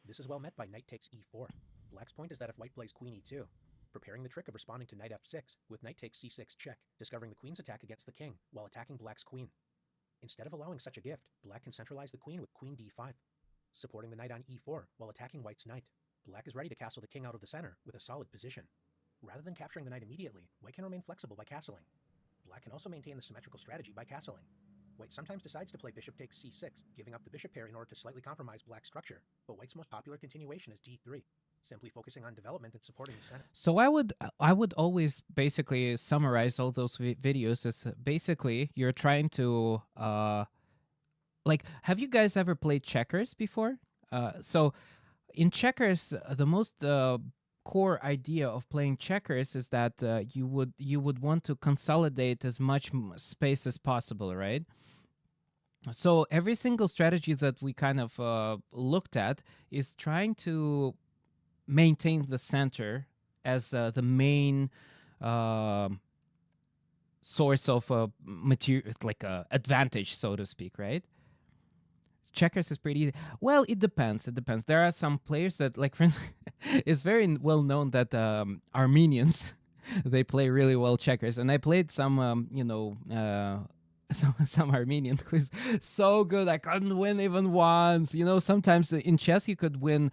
this is well met by knight takes e4. Black's point is that if white plays queen e2, preparing the trick of responding to knight f6 with knight takes c6 check, discovering the queen's attack against the king while attacking black's queen. Instead of allowing such a gift, black can centralize the queen with queen d5, supporting the knight on e4 while attacking white's knight. Black is ready to castle the king out of the center with a solid position. Rather than capturing the knight immediately, white can remain flexible by castling. Black can also maintain the symmetrical strategy by castling. White sometimes decides to play bishop takes c6, giving up the bishop pair in order to slightly compromise black's structure, but white's most popular continuation is d3. Simply focusing on development and supporting the center. So I would always basically summarize all those videos as basically you're trying to like, have you guys ever played checkers before? So in checkers, the most core idea of playing checkers is that you would want to consolidate as much space as possible, right? So every single strategy that we kind of looked at is trying to maintain the center as the main source of material, like advantage, so to speak, right? Checkers is pretty easy. Well, it depends. There are some players that, like, for instance, it's very well known that Armenians they play really well checkers, and I played some some Armenian who's so good I couldn't win even once. Sometimes in chess you could win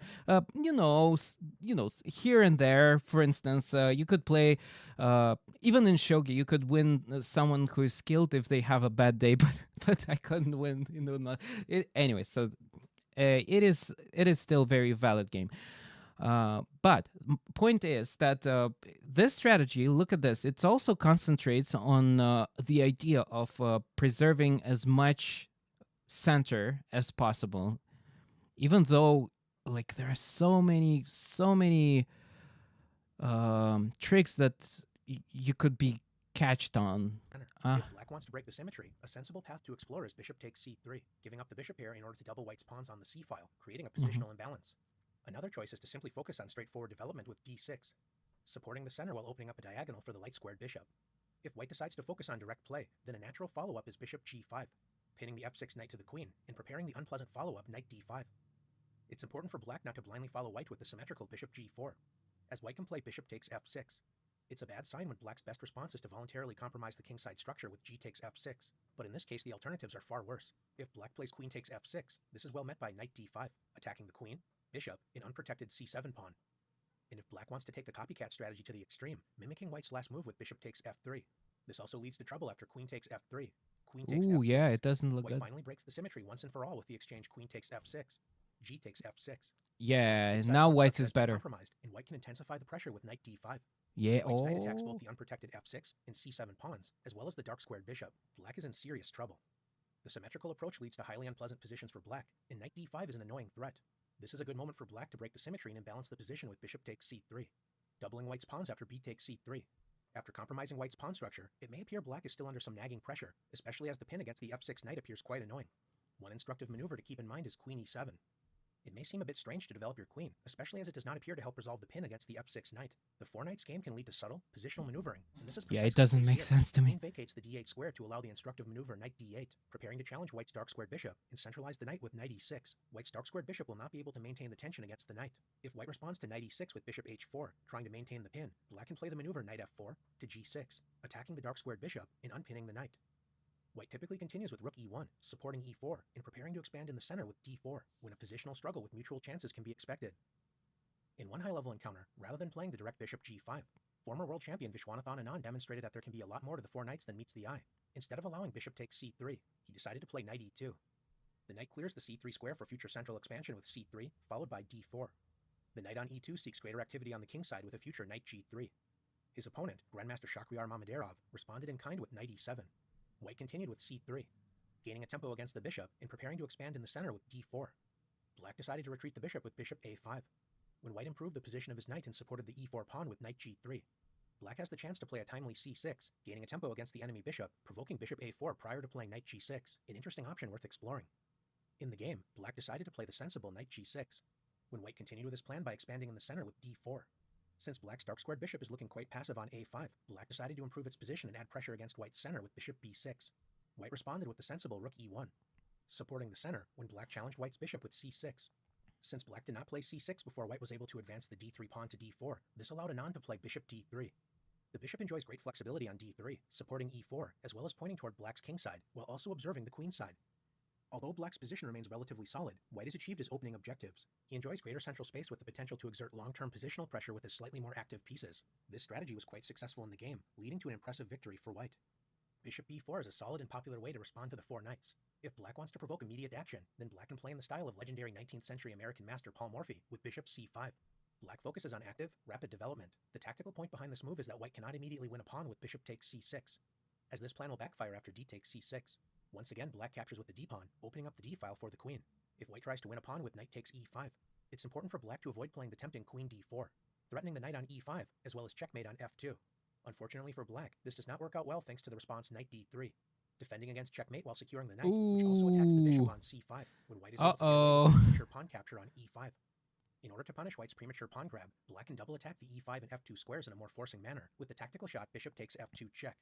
here and there. For instance, you could play even in shogi you could win someone who is skilled if they have a bad day, but I couldn't win. Anyway, so it is still very valid game. But point is that this strategy, look at this, it also concentrates on the idea of preserving as much center as possible, even though, like, there are so many tricks that you could be catched on. Ah. If black wants to break the symmetry, a sensible path to explore is bishop takes c3, giving up the bishop pair in order to double white's pawns on the c-file, creating a positional imbalance. Another choice is to simply focus on straightforward development with d6, supporting the center while opening up a diagonal for the light-squared bishop. If white decides to focus on direct play, then a natural follow-up is bishop g5, pinning the f6 knight to the queen, and preparing the unpleasant follow-up knight d5. It's important for black not to blindly follow white with the symmetrical bishop g4, as white can play bishop takes f6. It's a bad sign when black's best response is to voluntarily compromise the kingside structure with g takes f6, but in this case the alternatives are far worse. If black plays queen takes f6, this is well met by knight d5, attacking the queen, bishop, and unprotected c7 pawn. And if black wants to take the copycat strategy to the extreme, mimicking white's last move with bishop takes f3, this also leads to trouble after queen takes f3, queen takes Ooh, f6. yeah, it doesn't look White good. finally breaks the symmetry once and for all with the exchange queen takes f6, g takes f6. Yeah, White's now pawn white's structure is has been better. compromised, and white can intensify the pressure with knight d5. Yeah, White's knight attacks both oh. the unprotected f6 and c7 pawns, as well as the dark squared bishop. Black is in serious trouble. The symmetrical approach leads to highly unpleasant positions for black, and knight d5 is an annoying threat. This is a good moment for black to break the symmetry and imbalance the position with bishop takes c3, doubling white's pawns after b takes c3. After compromising white's pawn structure, it may appear black is still under some nagging pressure, especially as the pin against the f6 knight appears quite annoying. One instructive maneuver to keep in mind is queen e7. It may seem a bit strange to develop your queen, especially as it does not appear to help resolve the pin against the f6 knight. The 4-knights game can lead to subtle, positional maneuvering, and this is Yeah, precisely it doesn't the case make here. sense to me. Queen vacates the d8 square to allow the instructive maneuver knight d8, preparing to challenge white's dark squared bishop and centralize the knight with knight e6. White's dark squared bishop will not be able to maintain the tension against the knight. If white responds to knight e6 with bishop h4, trying to maintain the pin, black can play the maneuver knight f4 to g6, attacking the dark squared bishop and unpinning the knight. White typically continues with rook e1, supporting e4, and preparing to expand in the center with d4, when a positional struggle with mutual chances can be expected. In one high-level encounter, rather than playing the direct bishop g5, former world champion Vishwanathan Anand demonstrated that there can be a lot more to the 4 knights than meets the eye. Instead of allowing bishop takes c3, he decided to play knight e2. The knight clears the c3 square for future central expansion with c3, followed by d4. The knight on e2 seeks greater activity on the king side with a future knight g3. His opponent, Grandmaster Shakhriyar Mamedyarov, responded in kind with knight e7. White continued with c3, gaining a tempo against the bishop and preparing to expand in the center with d4. Black decided to retreat the bishop with bishop a5, when white improved the position of his knight and supported the e4 pawn with knight g3. Black has the chance to play a timely c6, gaining a tempo against the enemy bishop, provoking bishop a4 prior to playing knight g6, an interesting option worth exploring. In the game, black decided to play the sensible knight g6, when white continued with his plan by expanding in the center with d4. Since black's dark squared bishop is looking quite passive on a5, black decided to improve its position and add pressure against white's center with bishop b6. White responded with the sensible rook e1, supporting the center when black challenged white's bishop with c6. Since black did not play c6 before white was able to advance the d3 pawn to d4, this allowed Anand to play bishop d3. The bishop enjoys great flexibility on d3, supporting e4, as well as pointing toward black's king side, while also observing the queen side. Although black's position remains relatively solid, white has achieved his opening objectives. He enjoys greater central space with the potential to exert long-term positional pressure with his slightly more active pieces. This strategy was quite successful in the game, leading to an impressive victory for white. Bishop b4 is a solid and popular way to respond to the 4 knights. If black wants to provoke immediate action, then black can play in the style of legendary 19th century American master Paul Morphy with bishop c5. Black focuses on active, rapid development. The tactical point behind this move is that white cannot immediately win a pawn with bishop takes c6, as this plan will backfire after d takes c6. Once again, black captures with the d-pawn, opening up the d-file for the queen. If white tries to win a pawn with knight takes e5, it's important for black to avoid playing the tempting queen d4, threatening the knight on e5, as well as checkmate on f2. Unfortunately for black, this does not work out well thanks to the response knight d3, defending against checkmate while securing the knight, which also attacks the bishop on c5, when white is able to get away with premature pawn capture on e5. In order to punish white's premature pawn grab, black can double attack the e5 and f2 squares in a more forcing manner, with the tactical shot bishop takes f2 check,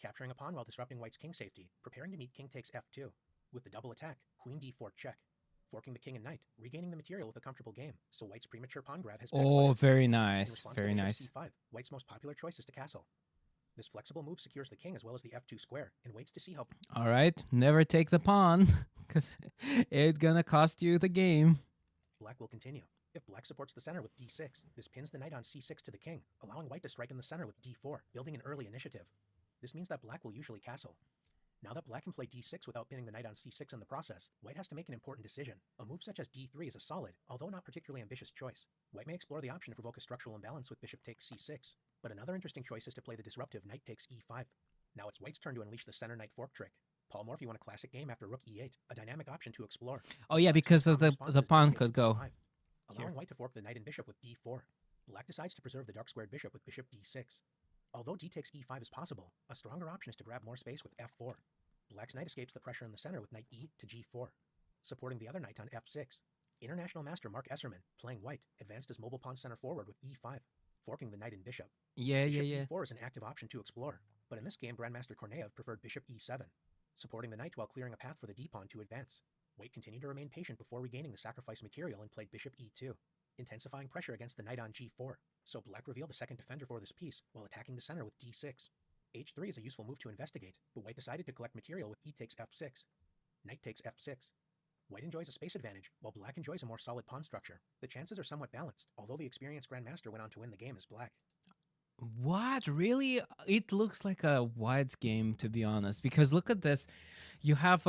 capturing a pawn while disrupting white's king safety, preparing to meet king takes f2. With the double attack, queen d4 check, forking the king and knight, regaining the material with a comfortable game, so white's premature pawn grab has backfired. Oh, very In nice. response Very to bishop nice. c5, white's most popular choice is to castle. This flexible move secures the king as well as the f2 square, and waits to see how All right, never take the pawn, because it's gonna cost you the game. black will continue. If black supports the center with d6, this pins the knight on c6 to the king, allowing white to strike in the center with d4, building an early initiative. This means that black will usually castle. Now that black can play d6 without pinning the knight on c6 in the process, white has to make an important decision. A move such as d3 is a solid, although not particularly ambitious choice. White may explore the option to provoke a structural imbalance with bishop takes c6, but another interesting choice is to play the disruptive knight takes e5. Now it's white's turn to unleash the center knight fork trick. Paul Morphy won a classic game after rook e8, a dynamic option to explore. Oh yeah, Black's because of common the response the is pawn knight takes could go. e5, allowing here. white to fork the knight and bishop with d4. Black decides to preserve the dark squared bishop with bishop d6. Although d takes e5 is possible, a stronger option is to grab more space with f4. Black's knight escapes the pressure in the center with knight e to g4, supporting the other knight on f6. International master Mark Esserman, playing white, advanced his mobile pawn center forward with e5, forking the knight and bishop. Yeah, Bishop yeah, yeah. e4 is an active option to explore, but in this game Grandmaster Korneev preferred bishop e7, supporting the knight while clearing a path for the d-pawn to advance. White continued to remain patient before regaining the sacrifice material and played bishop e2, intensifying pressure against the knight on g4, so Black revealed a second defender for this piece while attacking the center with d6. h3 is a useful move to investigate, but White decided to collect material with e takes f6. Knight takes f6. White enjoys a space advantage, while Black enjoys a more solid pawn structure. The chances are somewhat balanced, although the experienced Grandmaster went on to win the game as Black. What? Really? It looks like a White's game, to be honest. Because look at this. You have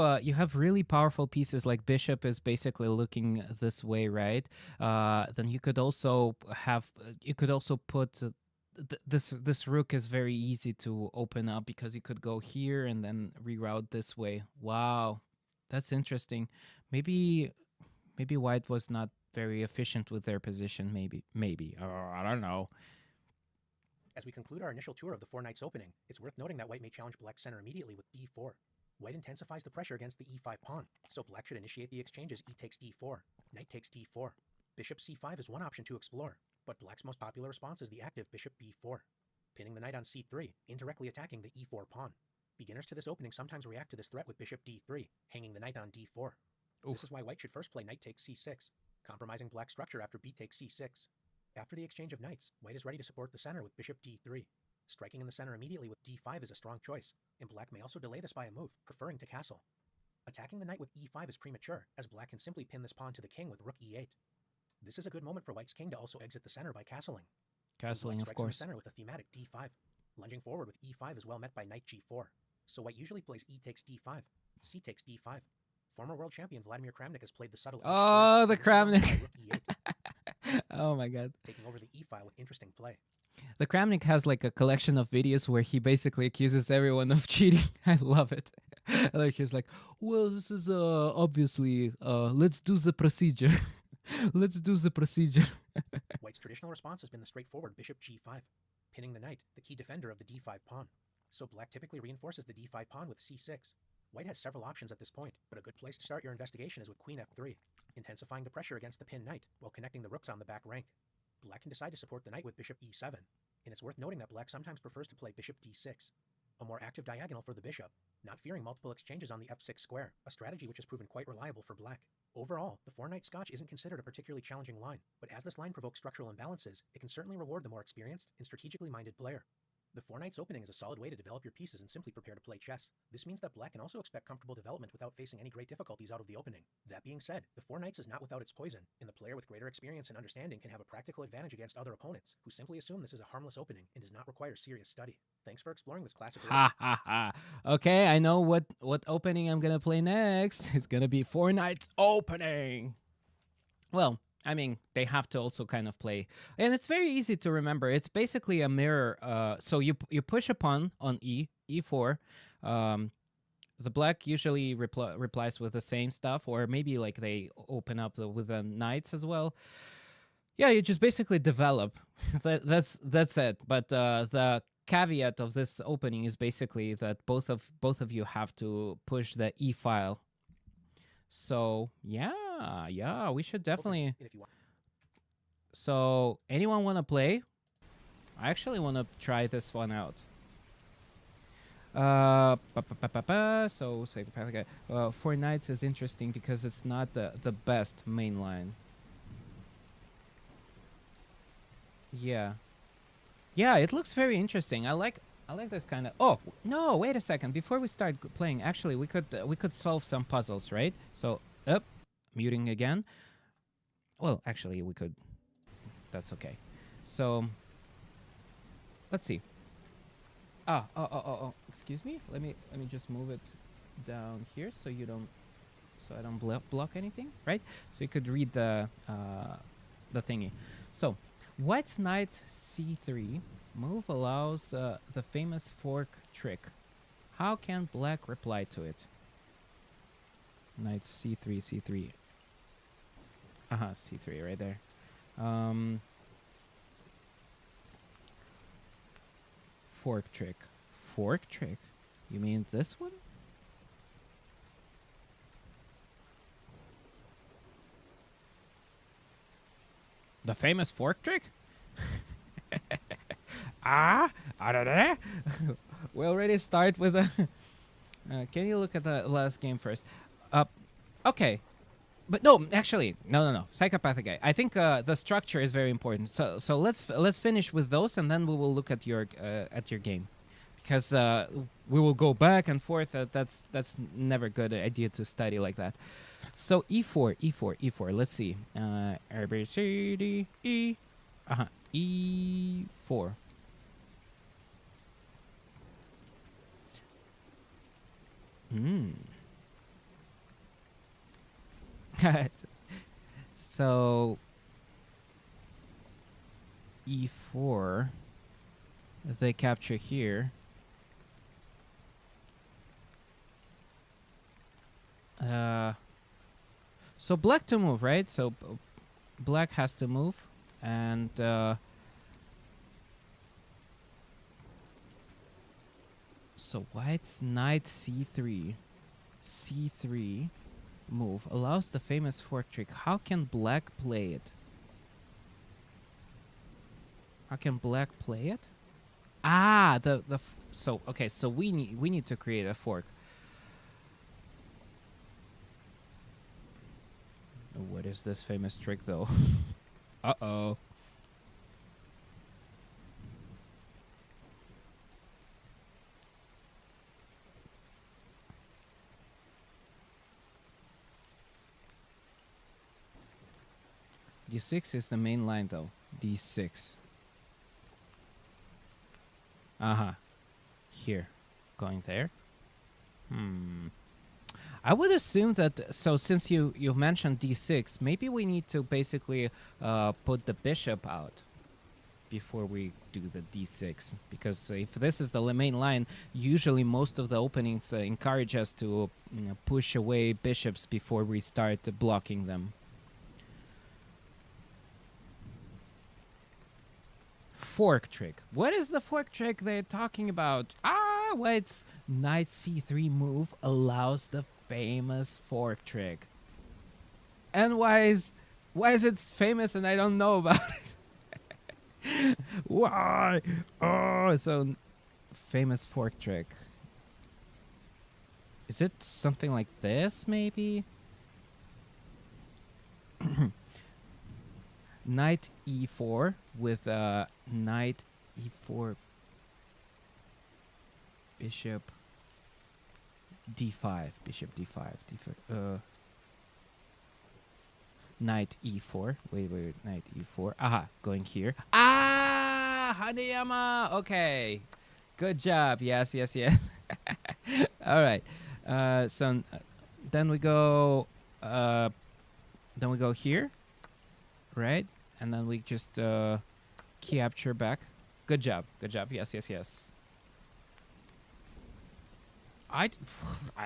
really powerful pieces like bishop is basically looking this way, right? Then you could also put this rook is very easy to open up because you could go here and then reroute this way. Wow, that's interesting. Maybe White was not very efficient with their position. Maybe. I don't know. As we conclude our initial tour of the Four Knights opening, it's worth noting that White may challenge Black's center immediately with d4. White intensifies the pressure against the e5 pawn, so Black should initiate the exchanges e takes d4, knight takes d4. Bishop c5 is one option to explore, but Black's most popular response is the active bishop b4, pinning the knight on c3, indirectly attacking the e4 pawn. Beginners to this opening sometimes react to this threat with bishop d3, hanging the knight on d4. Oof. This is why White should first play knight takes c6, compromising Black's structure after b takes c6. After the exchange of knights, White is ready to support the center with bishop d3. Striking in the center immediately with d5 is a strong choice, and Black may also delay this by a move, preferring to castle. Attacking the knight with e5 is premature, as Black can simply pin this pawn to the king with rook e8. This is a good moment for White's king to also exit the center by castling. Castling, Black of strikes in the course. center with a thematic d5. Lunging forward with e5 is well met by knight g4, so White usually plays e takes d5, c takes d5. Former world champion Vladimir Kramnik has played the subtle h3, Oh, the and this is well met by Kramnik. rook e8, Oh my god. taking over the e file with interesting play. The Kramnik has like a collection of videos where he basically accuses everyone of cheating. I love it. Like he's like, well, this is obviously let's do the procedure. Let's do the procedure. White's traditional response has been the straightforward bishop g5, pinning the knight, the key defender of the d5 pawn. So Black typically reinforces the d5 pawn with c6. White has several options at this point, but a good place to start your investigation is with queen f3, intensifying the pressure against the pinned knight while connecting the rooks on the back rank. Black can decide to support the knight with bishop e7, and it's worth noting that Black sometimes prefers to play bishop d6, a more active diagonal for the bishop, not fearing multiple exchanges on the f6 square, a strategy which has proven quite reliable for Black. Overall, the four-knight Scotch isn't considered a particularly challenging line, but as this line provokes structural imbalances, it can certainly reward the more experienced and strategically minded player. The Four Knights opening is a solid way to develop your pieces and simply prepare to play chess. This means that Black can also expect comfortable development without facing any great difficulties out of the opening. That being said, the Four Knights is not without its poison, and the player with greater experience and understanding can have a practical advantage against other opponents, who simply assume this is a harmless opening and does not require serious study. Thanks for exploring this classic. Ha ha ha. Okay, I know what opening I'm gonna play next. It's gonna be Four Knights opening. Well, I mean, they have to also kind of play, and it's very easy to remember. It's basically a mirror. So you push a pawn on e4. The black usually replies with the same stuff, or maybe like they open up with the knights as well. Yeah, you just basically develop. That's it. But the caveat of this opening is basically that both of you have to push the e file. So yeah, we should definitely. And if you want. So anyone want to play? I actually want to try this one out. So say Four Knights is interesting because it's not the best main line. Yeah, it looks very interesting. I like this kind of. Oh no, wait a second. Before we start playing, actually, we could solve some puzzles, right? So muting again. Well, actually, we could. That's okay. So let's see. Oh. Excuse me. Let me just move it down here so I don't block anything, right? So you could read the thingy. So White's knight c3 move allows the famous fork trick. How can Black reply to it? Knight c3. C3 right there. fork trick. Fork trick? You mean this one? The famous fork trick? We already start with a. Can you look at the last game first? Okay, but no, actually, no. Psychopathic guy. I think the structure is very important. So let's finish with those, and then we will look at your game, because we will go back and forth. That's never good idea to study like that. So e4, e4, e4. Let's see. A B C D E. E4. So e4, they capture here. So black to move, right? So black has to move, and so white's knight c3. C3 move allows the famous fork trick. How can black play it? How can black play it? Ah, so okay, so we need to create a fork. What is this famous trick though? Uh-oh. D6 is the main line though. D6. Here. Going there. I would assume that, so since you've mentioned d6, maybe we need to basically put the bishop out before we do the d6, because if this is the main line, usually most of the openings encourage us to push away bishops before we start blocking them. Fork trick. What is the fork trick they're talking about? White's knight c3 move allows the famous fork trick. And why is it famous and I don't know about it? Why? Oh, so famous fork trick. Is it something like this, maybe? Knight e4 with knight e4, bishop d5, bishop d5, knight e4. Wait, knight e4. Aha, going here. Hanayama. Okay, good job. Yes. All right. So then we go. Then we go here. Right, and then we just capture back. Good job. Yes. I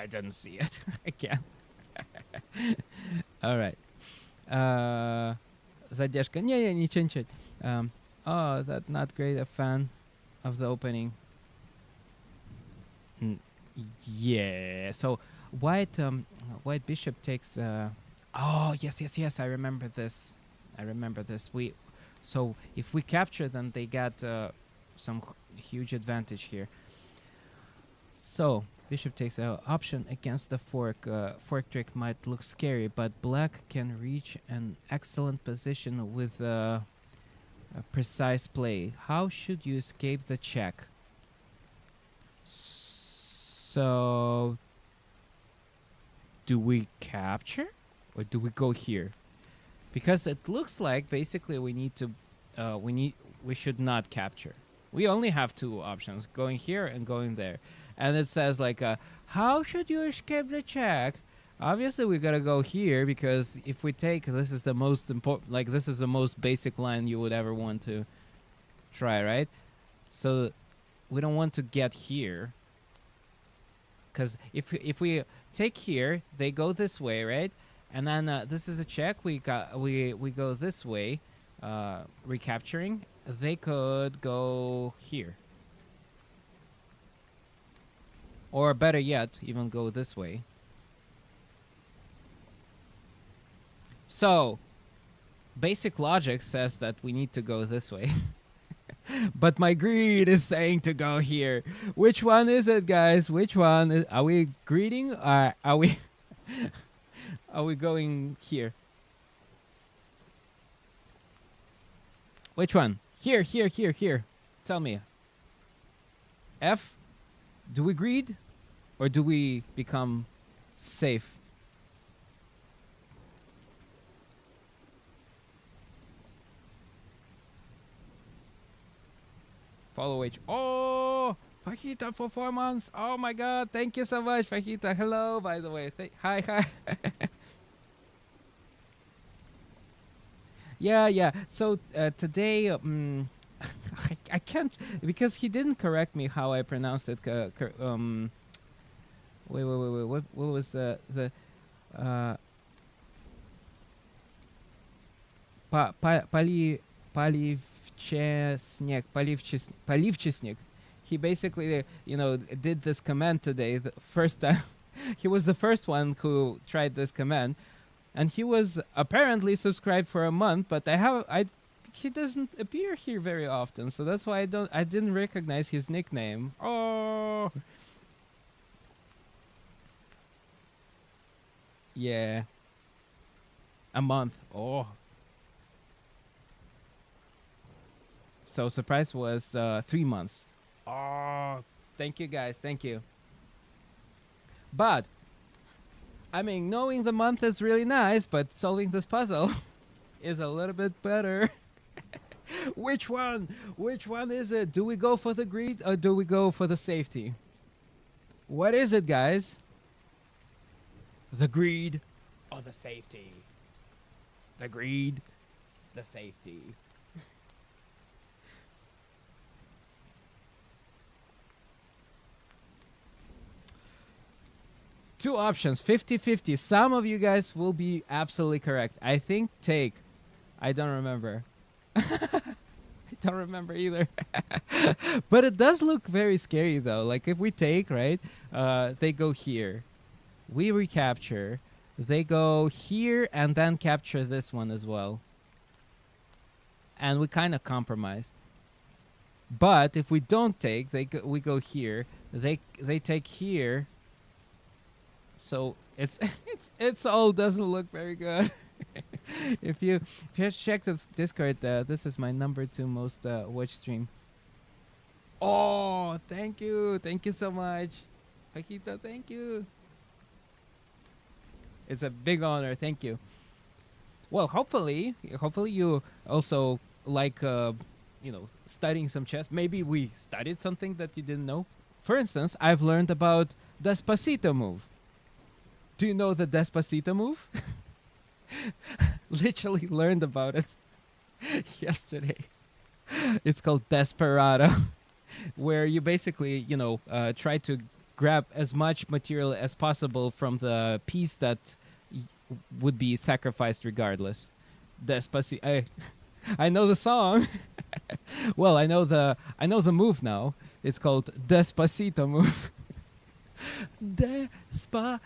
didn't see it again. All right. Задержка. Не, ничего. Oh, that's not great. A fan of the opening. Yeah. So white bishop takes. Oh yes. I remember this. So if we capture them, they got some huge advantage here. So bishop takes option against the fork. Fork trick might look scary, but black can reach an excellent position with a precise play. How should you escape the check? So do we capture or do we go here? Because it looks like basically we need to, we should not capture. We only have two options, going here and going there. And it says like, how should you escape the check? Obviously we gotta go here, because if we take, this is the most important, like this is the most basic line you would ever want to try, right? So we don't want to get here. Because if we take here, they go this way, right? And then this is a check. We go this way, recapturing. They could go here. Or better yet, even go this way. So, basic logic says that we need to go this way. But my greed is saying to go here. Which one is it, guys? Which one? Are we greeting? Are we are we going here? Which one? Here, here, here, here. Tell me. F? Do we greed? Or do we become safe? Follow H. Oh, Fajita for 4 months. Oh my God. Thank you so much, Fajita. Hello, by the way. Hi, hi. Yeah, yeah. So today, I can't because he didn't correct me how I pronounced it. Wait. What was the uh, Полivчесник. He basically, did this command today. The first time, he was the first one who tried this command, and he was apparently subscribed for a month. But he doesn't appear here very often, so that's why I didn't recognize his nickname. Oh, yeah, a month. Oh. So surprise was 3 months. Oh, thank you guys, thank you. But I mean, knowing the month is really nice, but solving this puzzle is a little bit better. Which one? Which one is it? Do we go for the greed or do we go for the safety? What is it, guys? The greed or the safety? The greed, the safety. Two options, 50-50. Some of you guys will be absolutely correct. I think take. I don't remember. I don't remember either. But it does look very scary though. Like if we take, right? They go here. We recapture. They go here and then capture this one as well. And we kind of compromised. But if we don't take, we go here. They take here. So it's all doesn't look very good. If you check the Discord, this is my number 2 most watched stream. Oh, thank you so much, Paquita. Thank you. It's a big honor. Thank you. Well, hopefully you also like studying some chess. Maybe we studied something that you didn't know. For instance, I've learned about Despacito move. Do you know the Despacito move? Literally learned about it yesterday. It's called Desperado, where you basically, try to grab as much material as possible from the piece that would be sacrificed regardless. Despacito. I know the song. Well, I know the move now. It's called Despacito move. Despacito.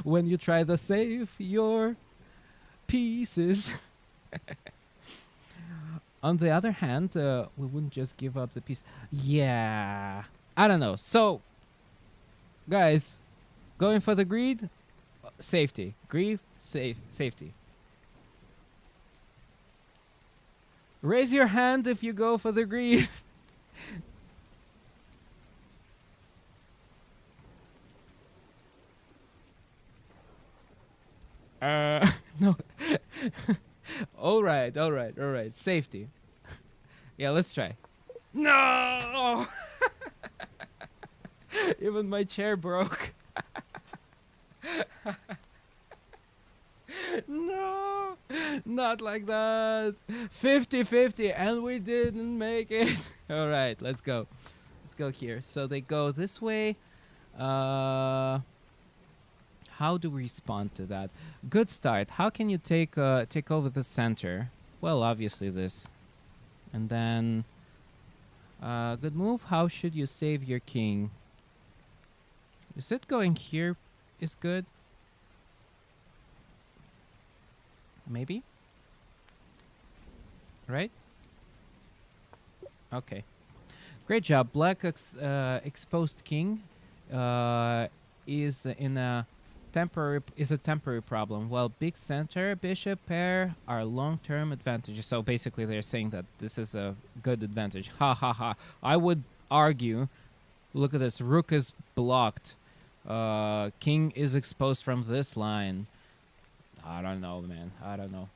When you try to save your pieces. On the other hand, we wouldn't just give up the piece. Yeah. I don't know. So, guys, going for the greed, safety. Greed, safety. Raise your hand if you go for the greed. No. All right. Safety. Yeah, let's try. No! Even my chair broke. No! Not like that. 50-50 and we didn't make it. All right, let's go. Let's go here. So they go this way. How do we respond to that? Good start. How can you take over the center? Well, obviously this. And then Good move. How should you save your king? Is it going here? Is good? Maybe? Right? Okay. Great job. Black exposed king is in a temporary problem, while big center bishop pair are long-term advantages. So basically they're saying that this is a good advantage. Ha ha ha. I would argue, look at this, rook is blocked. King is exposed from this line. I don't know, man. I don't know.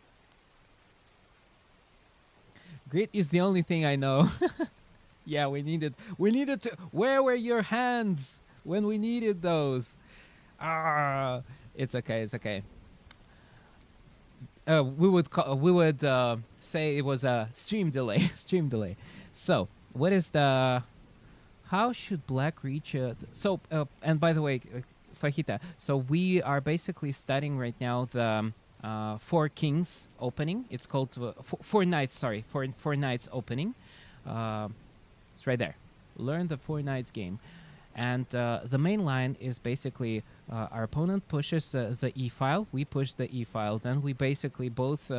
Grit is the only thing I know. Yeah, we needed to. Where were your hands when we needed those? Ah, it's okay. It's okay. We would say it was a stream delay. Stream delay. So, what is the? How should black reach? And by the way, Fajita. So we are basically studying right now the Four Kings opening. It's called Four Knights. Sorry, Four Knights opening. It's right there. Learn the Four Knights game. And the main line is basically our opponent pushes the e-file, we push the e-file, then we basically both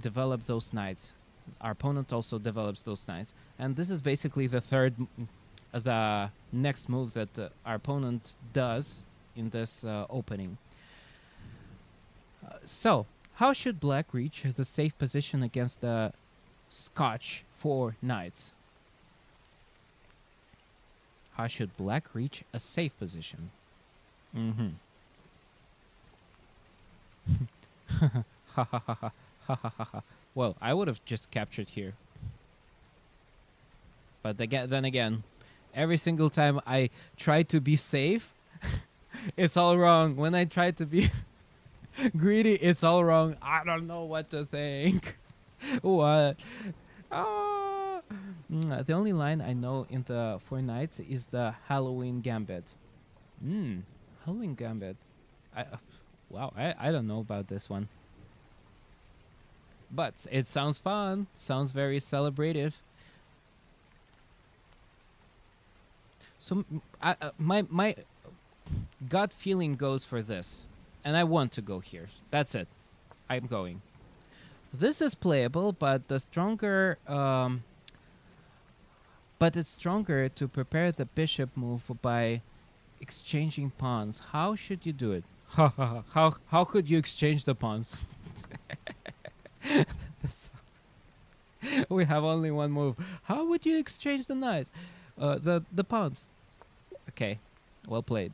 develop those knights. Our opponent also develops those knights. And this is basically the next move that our opponent does in this opening. So, how should black reach the safe position against the Scotch Four Knights? How should black reach a safe position? Mm-hmm. Ha ha ha ha ha ha ha. Well, I would have just captured here. But then again, every single time I try to be safe, it's all wrong. When I try to be greedy, it's all wrong. I don't know what to think. What? The only line I know in the Four Knights is the Halloween Gambit. Halloween Gambit. Wow, I don't know about this one. But it sounds fun. Sounds very celebrative. So my gut feeling goes for this. And I want to go here. That's it. I'm going. This is playable, but the stronger... but it's stronger to prepare the bishop move by exchanging pawns. How should you do it? How could you exchange the pawns? We have only one move. How would you exchange the knights? The pawns. Okay, well played.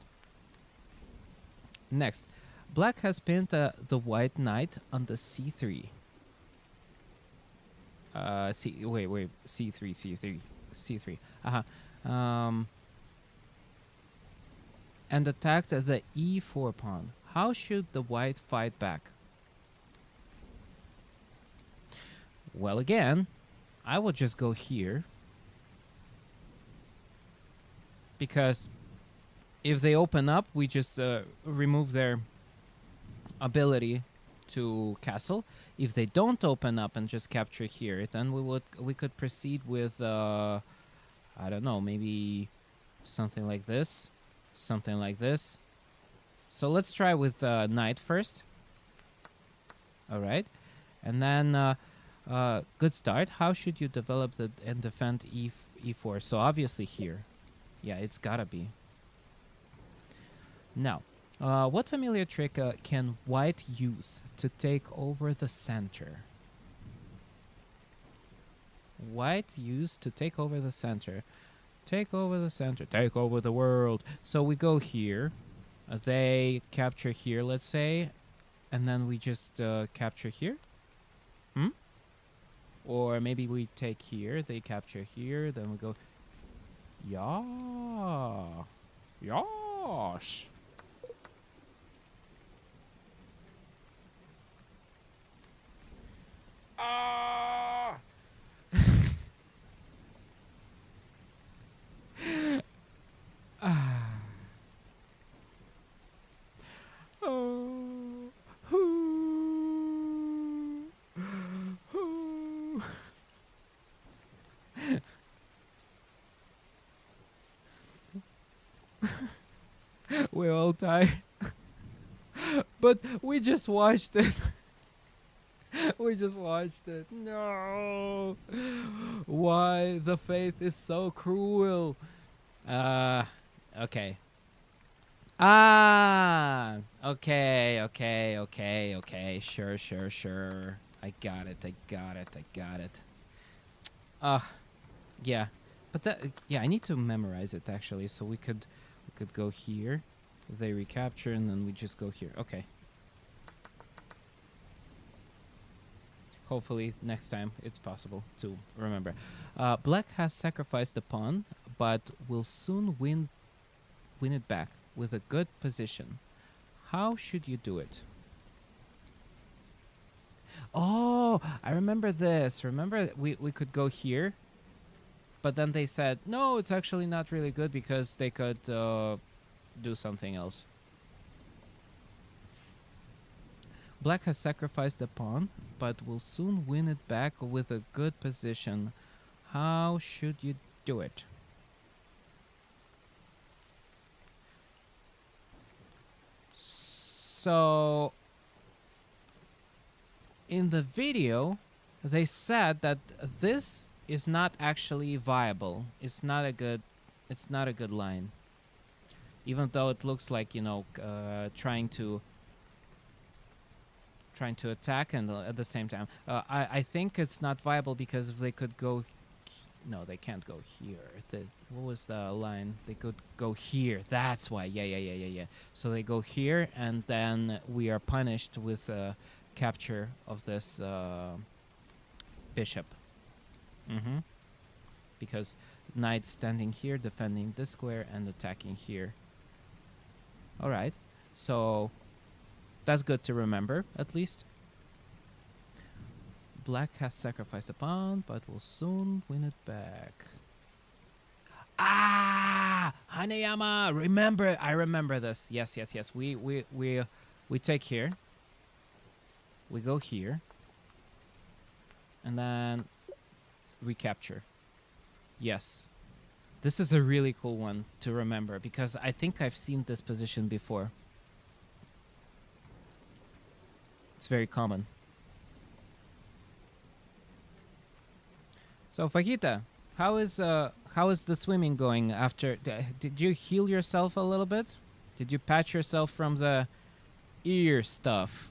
Next, black has pinned the white knight on the c3. Wait, c3. And attacked the e4 pawn. How should the white fight back? Well, again, I will just go here. Because if they open up, we just remove their ability to castle. If they don't open up and just capture here, then we could proceed with I don't know, maybe something like this, something like this. So let's try with knight first. All right, and then good start. How should you develop and defend e4? So obviously here, yeah, it's gotta be. Now, what familiar trick can white use to take over the center? White used to take over the center. Take over the center. Take over the world. So we go here. They capture here, let's say. And then we just capture here. Or maybe we take here. They capture here. Then we go. Yeah. Yosh. Ah! Oh. We're all tired. But we just watched it. We just watched it. No. Why the faith is so cruel? Okay. Ah, okay. Sure. I got it. Yeah. But yeah, I need to memorize it actually, so we could go here. They recapture and then we just go here. Okay. Hopefully next time it's possible to remember. Black has sacrificed the pawn, but will soon win it back with a good position. How should you do it? Oh, I remember this. Remember we could go here, but then they said, no, it's actually not really good because they could do something else. Black has sacrificed the pawn, but will soon win it back with a good position. How should you do it? So, in the video, they said that this is not actually viable. It's not a good line. Even though it looks like, trying to attack and at the same time. I think it's not viable because they could go... No, they can't go here. What was the line? They could go here. That's why. Yeah. So they go here, and then we are punished with capture of this bishop. Because knight standing here, defending this square, and attacking here. All right. So that's good to remember, at least. Black has sacrificed a pawn, but will soon win it back. Ah, Hanayama, remember? I remember this. Yes. We take here. We go here, and then recapture. Yes, this is a really cool one to remember because I think I've seen this position before. It's very common. So Fajita, how is the swimming going after? Did you heal yourself a little bit? Did you patch yourself from the ear stuff?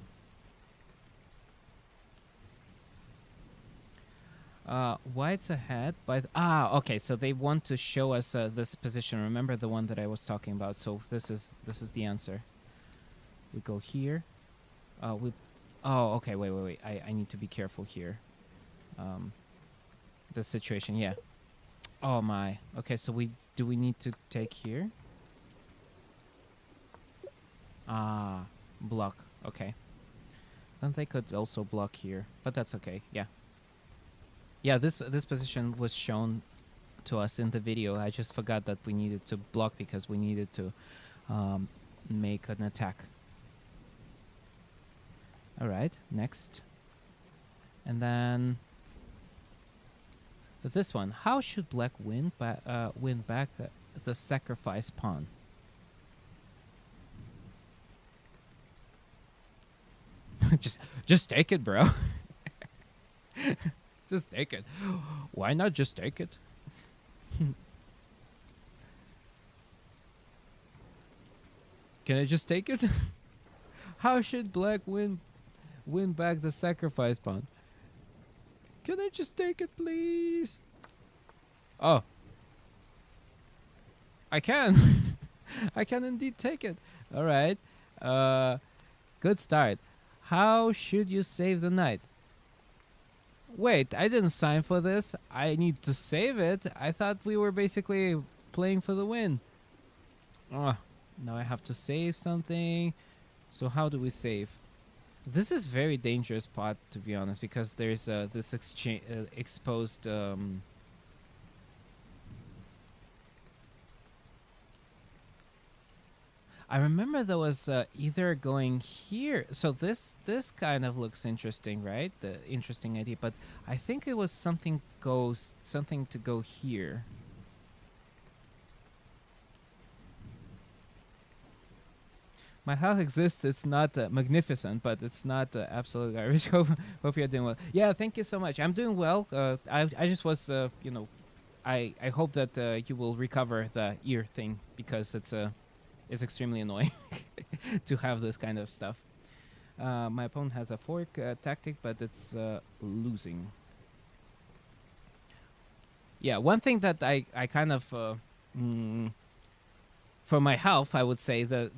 White's ahead by okay. So they want to show us this position. Remember the one that I was talking about. So this is the answer. We go here. Okay. Wait. I need to be careful here. The situation, yeah. Oh my. Okay, so we need to take here? Block. Okay. Then they could also block here, but that's okay. Yeah. Yeah, this position was shown to us in the video. I just forgot that we needed to block because we needed to make an attack. All right, next. And then this one. How should Black win back the sacrifice pawn? just take it, bro. Just take it. Why not just take it? Can I just take it? How should Black win back the sacrifice pawn? Can I just take it, please? Oh. I can. I can indeed take it. All right. Good start. How should you save the knight? Wait, I didn't sign for this. I need to save it. I thought we were basically playing for the win. Oh, now I have to save something. So how do we save? This is very dangerous part, to be honest, because there's this exposed... I remember there was either going here. So this kind of looks interesting, right? The interesting idea, but I think it was something to go here. My health exists. It's not magnificent, but it's not absolute garbage. Hope you're doing well. Yeah, thank you so much. I'm doing well. I just was, I hope that you will recover the ear thing because it's extremely annoying to have this kind of stuff. My opponent has a fork tactic, but it's losing. Yeah, one thing that I kind of for my health, I would say that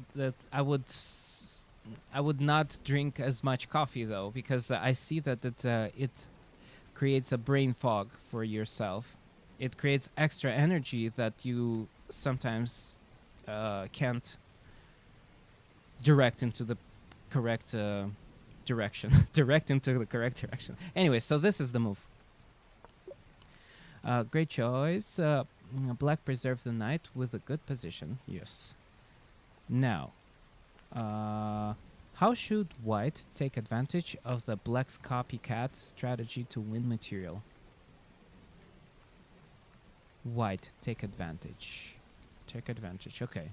I would not drink as much coffee though, because I see that it creates a brain fog for yourself. It creates extra energy that you sometimes can't direct into the correct direction. Direct into the correct direction. Anyway, so this is the move. Great choice. Black preserves the knight with a good position. Yes. Now, how should white take advantage of the black's copycat strategy to win material? White, take advantage. Take advantage, okay.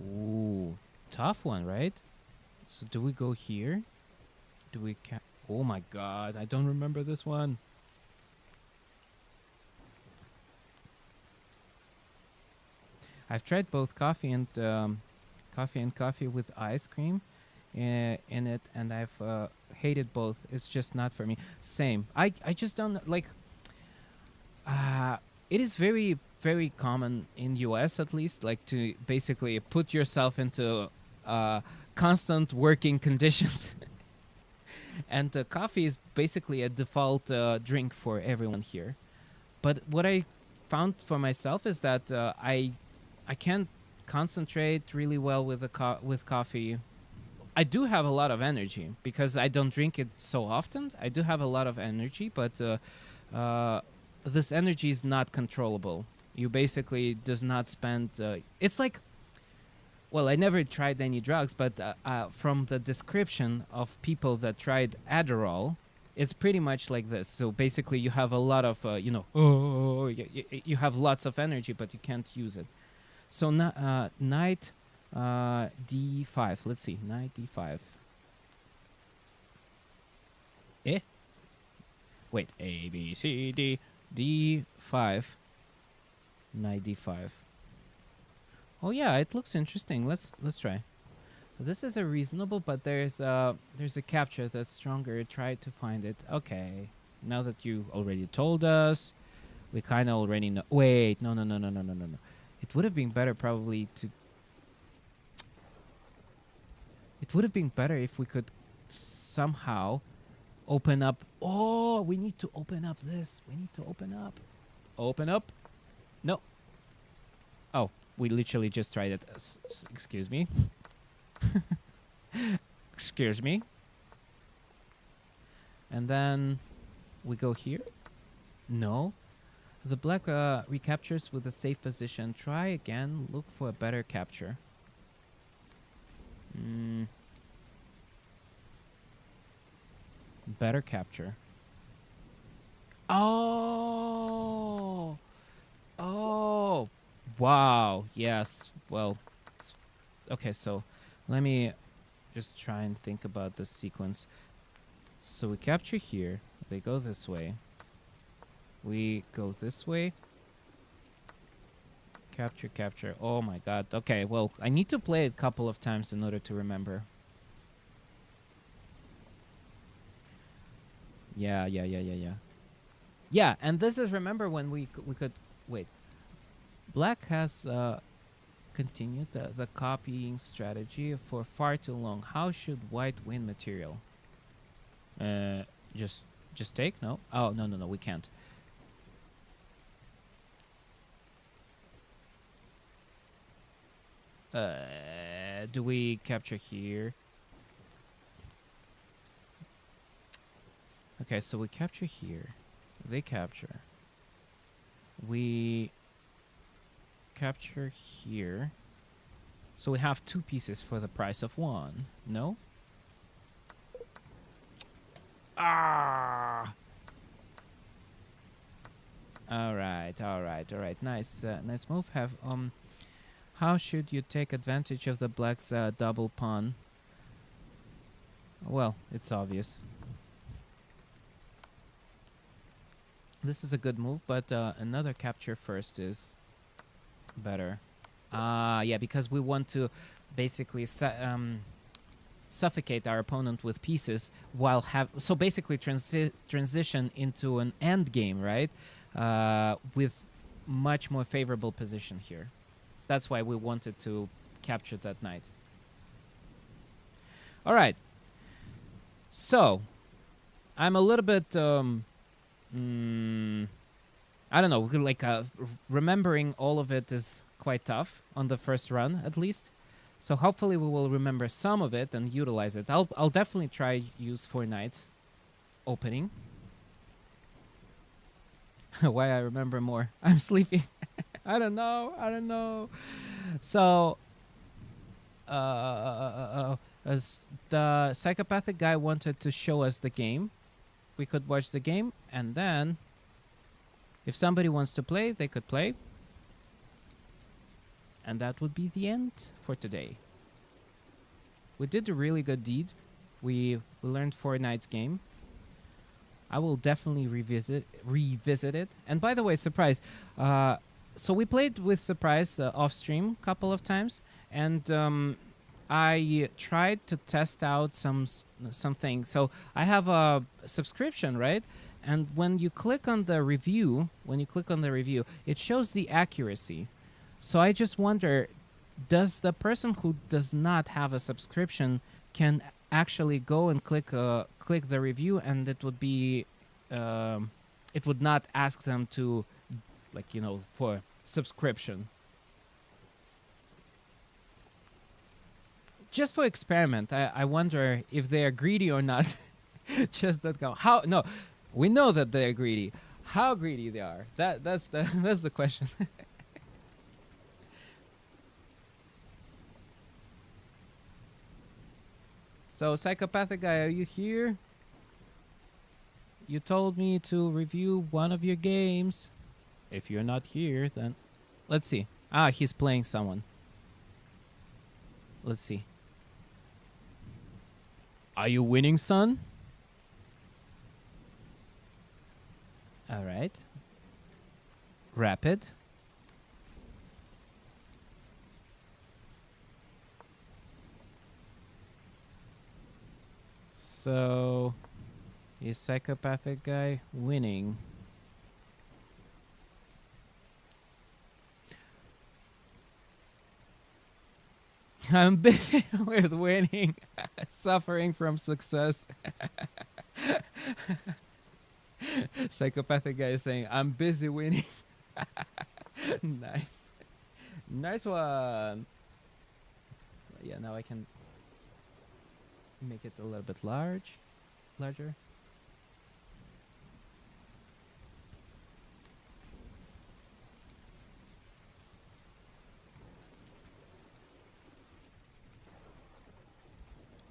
Ooh, tough one, right? So do we go here? Do we oh my god, I don't remember this one. I've tried both coffee and coffee with ice cream in it, and I've hated both. It's just not for me. Same. I just don't like. It is very very common in US at least, like to basically put yourself into constant working conditions. And coffee is basically a default drink for everyone here. But what I found for myself is that I can't concentrate really well with with coffee. I do have a lot of energy because I don't drink it so often. I do have a lot of energy, but this energy is not controllable. You basically does not spend. It's like, well, I never tried any drugs, but from the description of people that tried Adderall, it's pretty much like this. So basically, you have a lot of, you have lots of energy, but you can't use it. So knight d5. Let's see, knight d5. Wait, A, B, C, D, d5. Knight d5. Oh yeah, it looks interesting. Let's try. So this is a reasonable, but there's a capture that's stronger. Try to find it. Okay. Now that you already told us, we kind of already know. Wait, no. It would have been better probably to. It would have been better if we could somehow open up. Oh, we need to open up this. We need to open up. Open up. No. Oh. We literally just tried it. Excuse me. Excuse me. And then we go here. No. The black recaptures with a safe position. Try again. Look for a better capture. Better capture. Oh. Oh. Wow. Yes. Well. Okay. So, let me just try and think about this sequence. So we capture here. They go this way. We go this way. Capture. Oh my god. Okay. Well, I need to play it a couple of times in order to remember. Yeah. Yeah. And this is, remember when we could wait. Black has continued the copying strategy for far too long. How should white win material? Just take? No? Oh, no, we can't. Do we capture here? Okay, so we capture here. They capture. We capture here. So we have 2 pieces for the price of 1. No? Ah! All right, all right, all right. Nice, nice move. How should you take advantage of the black's double pawn? Well, it's obvious. This is a good move, but another capture first is better. Yeah, because we want to basically suffocate our opponent with pieces while so basically transition into an end game, right? With much more favorable position here. That's why we wanted to capture that knight. All right. So, I'm a little bit I don't know, like remembering all of it is quite tough on the first run at least. So hopefully we will remember some of it and utilize it. I'll definitely try use 4 knights opening. Why I remember more. I'm sleepy. I don't know. So as the psychopathic guy wanted to show us the game. We could watch the game, and then if somebody wants to play, they could play. And that would be the end for today. We did a really good deed. We learned 4 knights game. I will definitely revisit it. And by the way, Surprise. So we played with Surprise off stream a couple of times, and I tried to test out something. So I have a subscription, right? And when you click on the review, it shows the accuracy. So I just wonder, does the person who does not have a subscription can actually go and click the review, and it would be it would not ask them to, like, you know, for subscription. Just for experiment, I wonder if they are greedy or not. Just that go. How? No, we know that they are greedy. How greedy they are? That's the question. So, psychopathic guy, are you here? You told me to review one of your games. If you're not here, then let's see. Ah, he's playing someone. Let's see. Are you winning, son? All right. Rapid. So, is psychopathic guy winning? I'm busy with winning, suffering from success. Psychopathic guy is saying, I'm busy winning. Nice. Nice one. Yeah, now I can make it a little bit larger.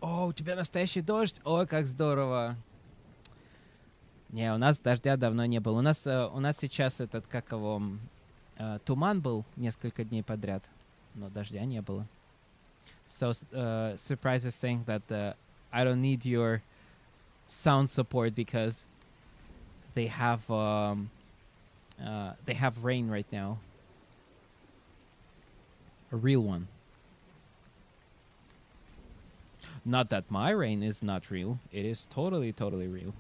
О, у тебя настоящий дождь? Ой, как здорово. Не, у нас дождя давно не было. У нас сейчас этот, как его, туман был несколько дней подряд, но дождя не было. So, Surprise is saying that I don't need your sound support because they have rain right now. A real one. Not that my rain is not real. It is totally, totally real.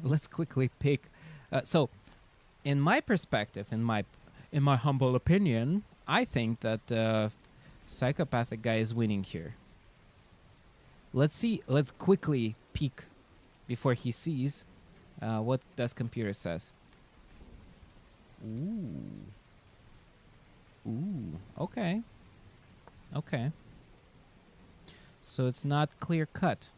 Let's quickly pick. So, in my perspective, in my humble opinion, I think that psychopathic guy is winning here. Let's see. Let's quickly peek before he sees what does computer says. Ooh. Okay. Okay. So it's not clear cut.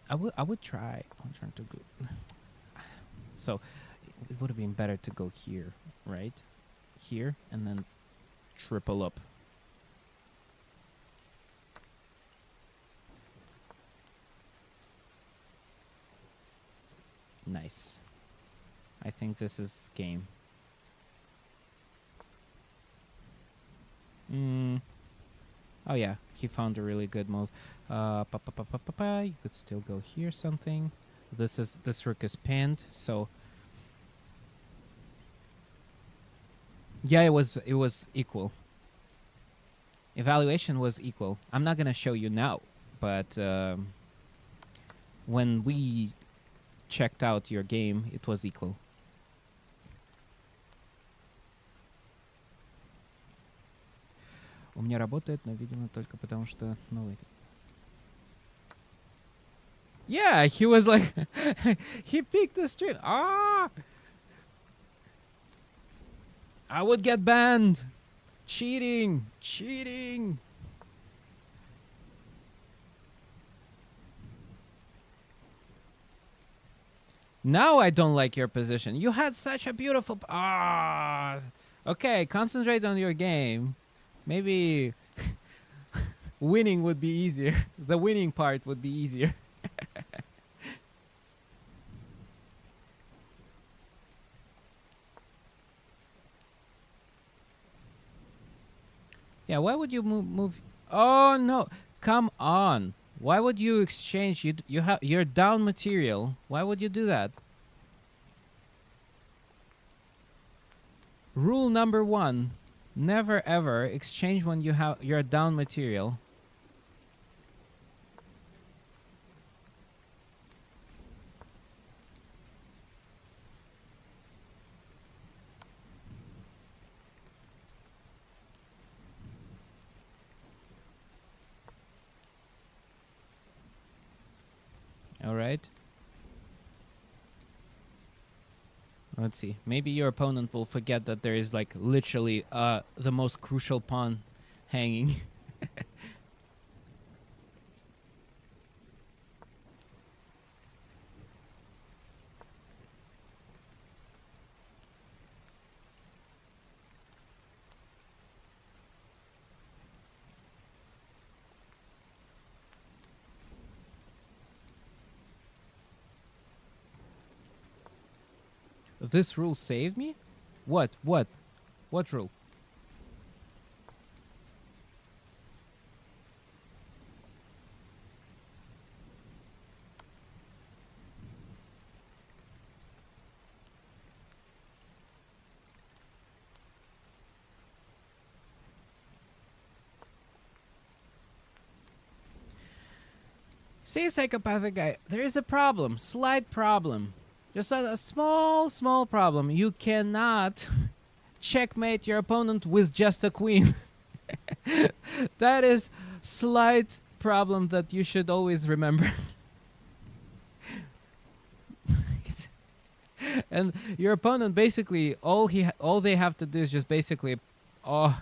I would try. I'm trying to go. So, it would have been better to go here, right? Here, and then triple up. Nice. I think this is game. Oh yeah, he found a really good move. You could still go here something. This rook is pinned, so yeah, it was equal. Evaluation was equal. I'm not gonna show you now, but when we checked out your game, it was equal. У меня работает, но, видимо, только потому что, ну, wait. Yeah, he was like, he peaked the stream. Ah! I would get banned. Cheating. Cheating. Now I don't like your position. You had such a beautiful... Ah! Okay, concentrate on your game. Maybe winning would be easier. The winning part would be easier. Yeah, why would you move? Oh no! Come on! Why would you exchange? You're down material. Why would you do that? Rule number 1: never ever exchange when you're down material. All right. Let's see. Maybe your opponent will forget that there is like literally the most crucial pawn hanging. This rule saved me? What? What? What rule? See, psychopathic guy, there is a problem. Slight problem. Just a small problem. You cannot checkmate your opponent with just a queen. That is slight problem that you should always remember. And your opponent basically all they have to do is just basically all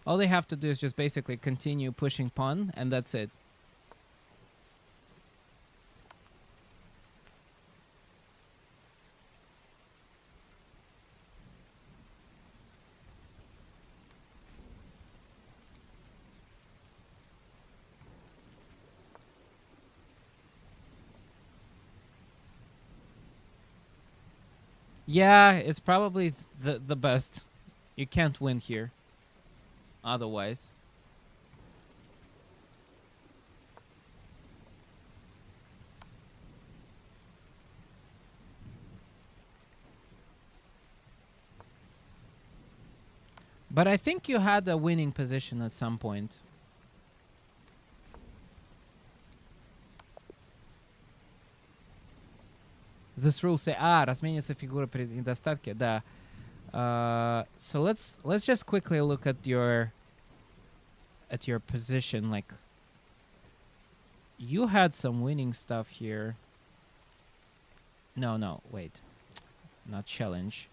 they have to do is just basically continue pushing pawn, and that's it. Yeah, it's probably the best. You can't win here. Otherwise. But I think you had a winning position at some point. This rule say, разменится фигура при недостатке, да. So let's just quickly look at your position. Like, you had some winning stuff here. No, wait, not challenge.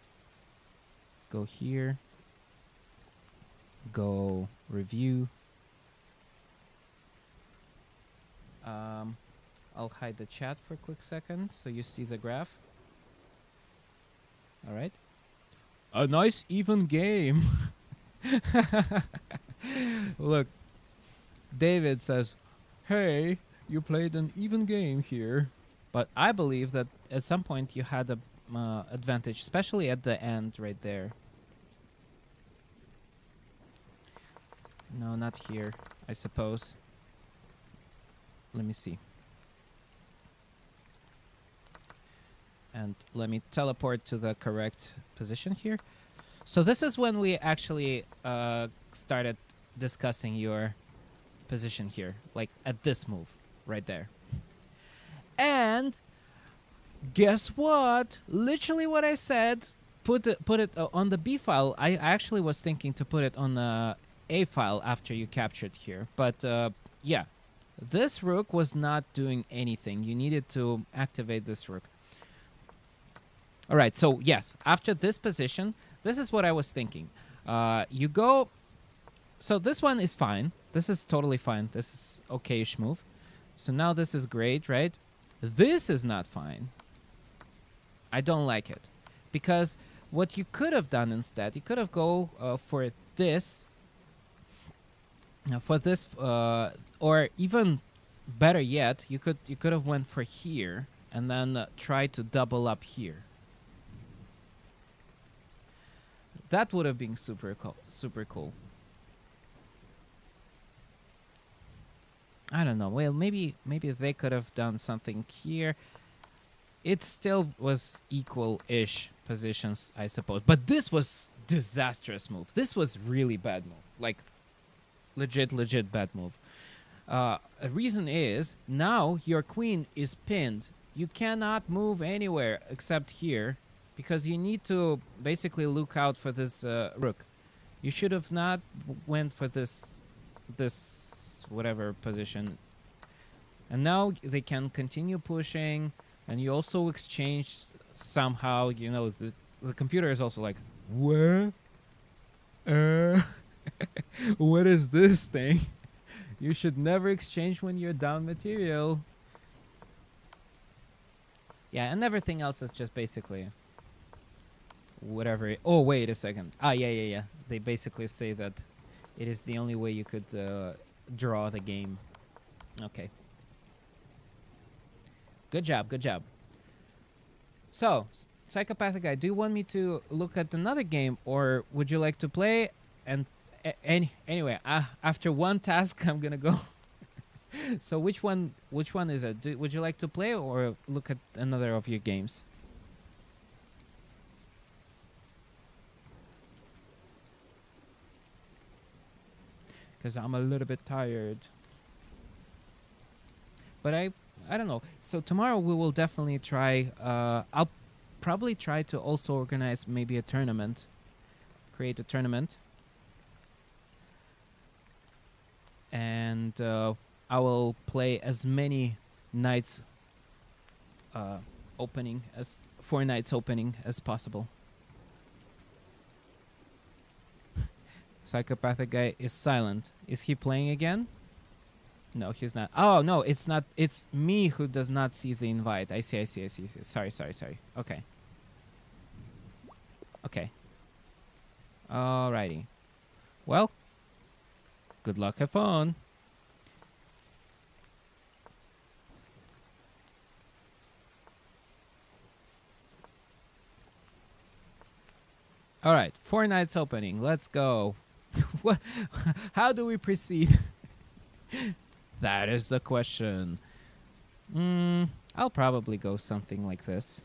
Go here. Go review. I'll hide the chat for a quick second so you see the graph. All right. A nice even game. Look, David says, "Hey, you played an even game here." But I believe that at some point you had a advantage, especially at the end right there. No, not here, I suppose. Let me see. And let me teleport to the correct position here. So this is when we actually started discussing your position here, like at this move right there. And guess what? Literally what I said. Put it on the B file. I actually was thinking to put it on the A file after you captured here, but yeah, this rook was not doing anything. You needed to activate this rook. All right, so yes, after this position, this is what I was thinking. You go. So this one is fine. This is totally fine. This is okay-ish move. So now this is great, right? This is not fine. I don't like it. Because what you could have done instead, you could have go for this. Or even better yet, you could have went for here and then try to double up here. That would have been super cool. I don't know. Well, maybe they could have done something here. It still was equal-ish positions, I suppose. But this was disastrous move. This was really bad move. Like, legit bad move. A reason is, now your queen is pinned. You cannot move anywhere except here, because you need to basically look out for this rook. You should have not went for this whatever position. And now they can continue pushing, and you also exchange somehow, you know, the computer is also like, what? What is this thing? You should never exchange when you're down material. Yeah, and everything else is just basically whatever. Oh, wait a second. Yeah. They basically say that it is the only way you could draw the game. Okay. Good job. So, Psychopathic Guy, do you want me to look at another game, or would you like to play? And anyway, after one task, I'm gonna go. So which one is it? Would you like to play or look at another of your games? Because I'm a little bit tired. But I don't know. So tomorrow we will definitely try. I'll probably try to also organize maybe a tournament. Create a tournament. And I will play as many nights opening as 4 nights opening as possible. Psychopathic Guy is silent. Is he playing again? No, he's not. Oh, no, it's not. It's me who does not see the invite. I see. Sorry. Okay. Alrighty. Well, good luck, have fun. All right, 4 nights opening. Let's go. What? How do we proceed? That is the question. I'll probably go something like this.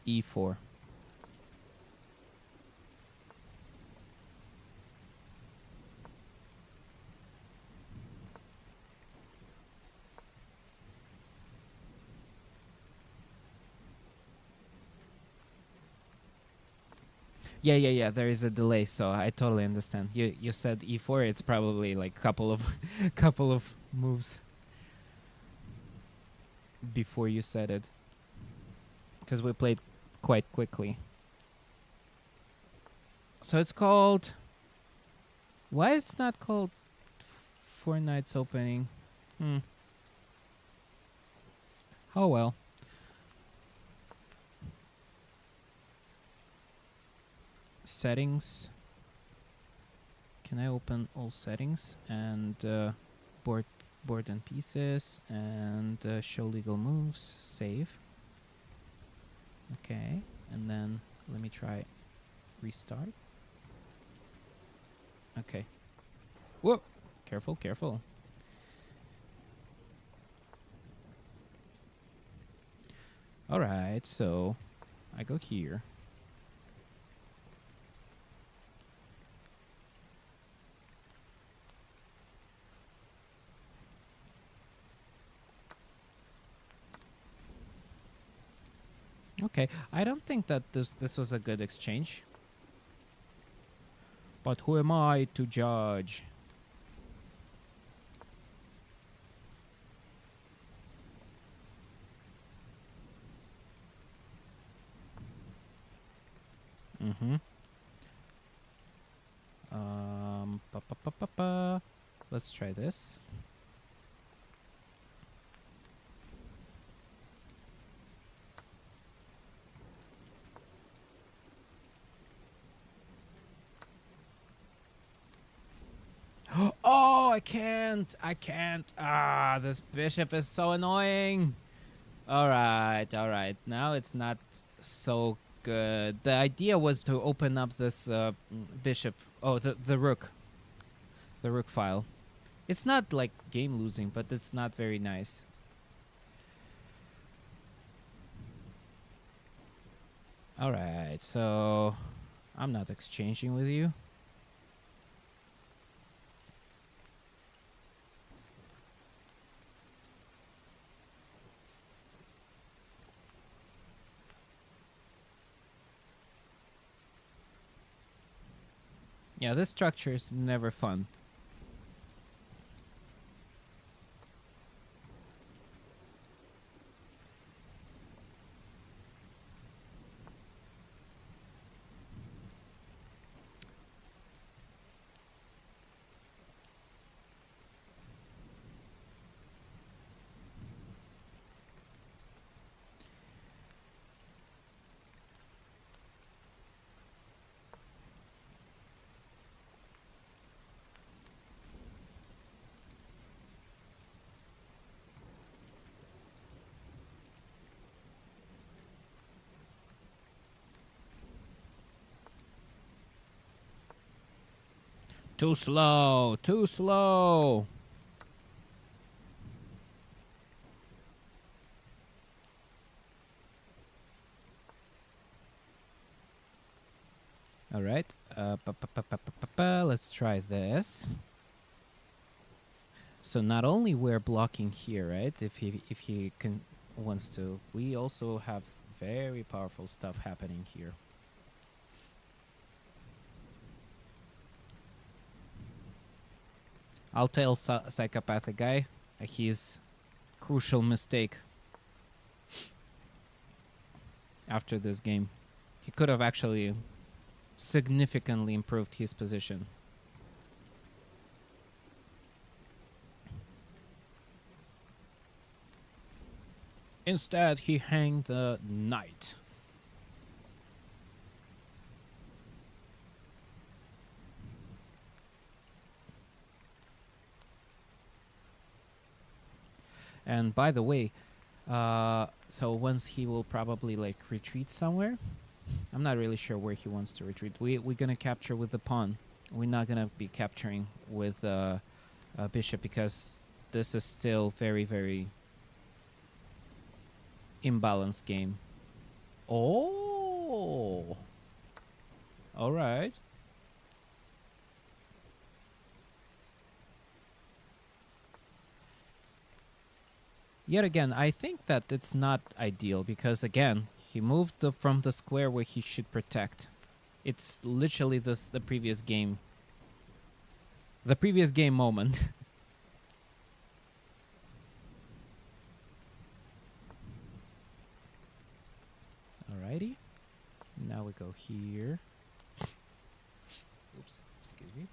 E4. Yeah. There is a delay, so I totally understand. You said E4. It's probably like couple of moves before you said it, because we played quite quickly. So it's called Why it's not called Fortnite's opening? Oh well. Settings. Can I open all settings and board and pieces and show legal moves? Save. Okay, and then let me try restart. Okay. Whoa! Careful, careful. Alright, so I go here. Okay, I don't think that this was a good exchange. But who am I to judge? Mm-hmm. Let's try this. Oh, I can't. I can't. Ah, this bishop is so annoying. All right, all right. Now it's not so good. The idea was to open up this bishop. Oh, the rook. The rook file. It's not like game losing, but it's not very nice. All right, so I'm not exchanging with you. Yeah, this structure is never fun. Too slow, too slow. All right, let's try this. So not only we're blocking here, right? If he wants to, we also have very powerful stuff happening here. I'll tell psychopathic guy his crucial mistake after this game. He could have actually significantly improved his position. Instead, he hanged the knight. And by the way, so once he will probably like retreat somewhere. I'm not really sure where he wants to retreat. We're gonna capture with the pawn. We're not gonna be capturing with a bishop because this is still very, very imbalanced game. Oh, all right. Yet again, I think that it's not ideal because again, he moved from the square where he should protect. It's literally the previous game. The previous game moment. Alrighty. Now we go here. Oops, excuse me.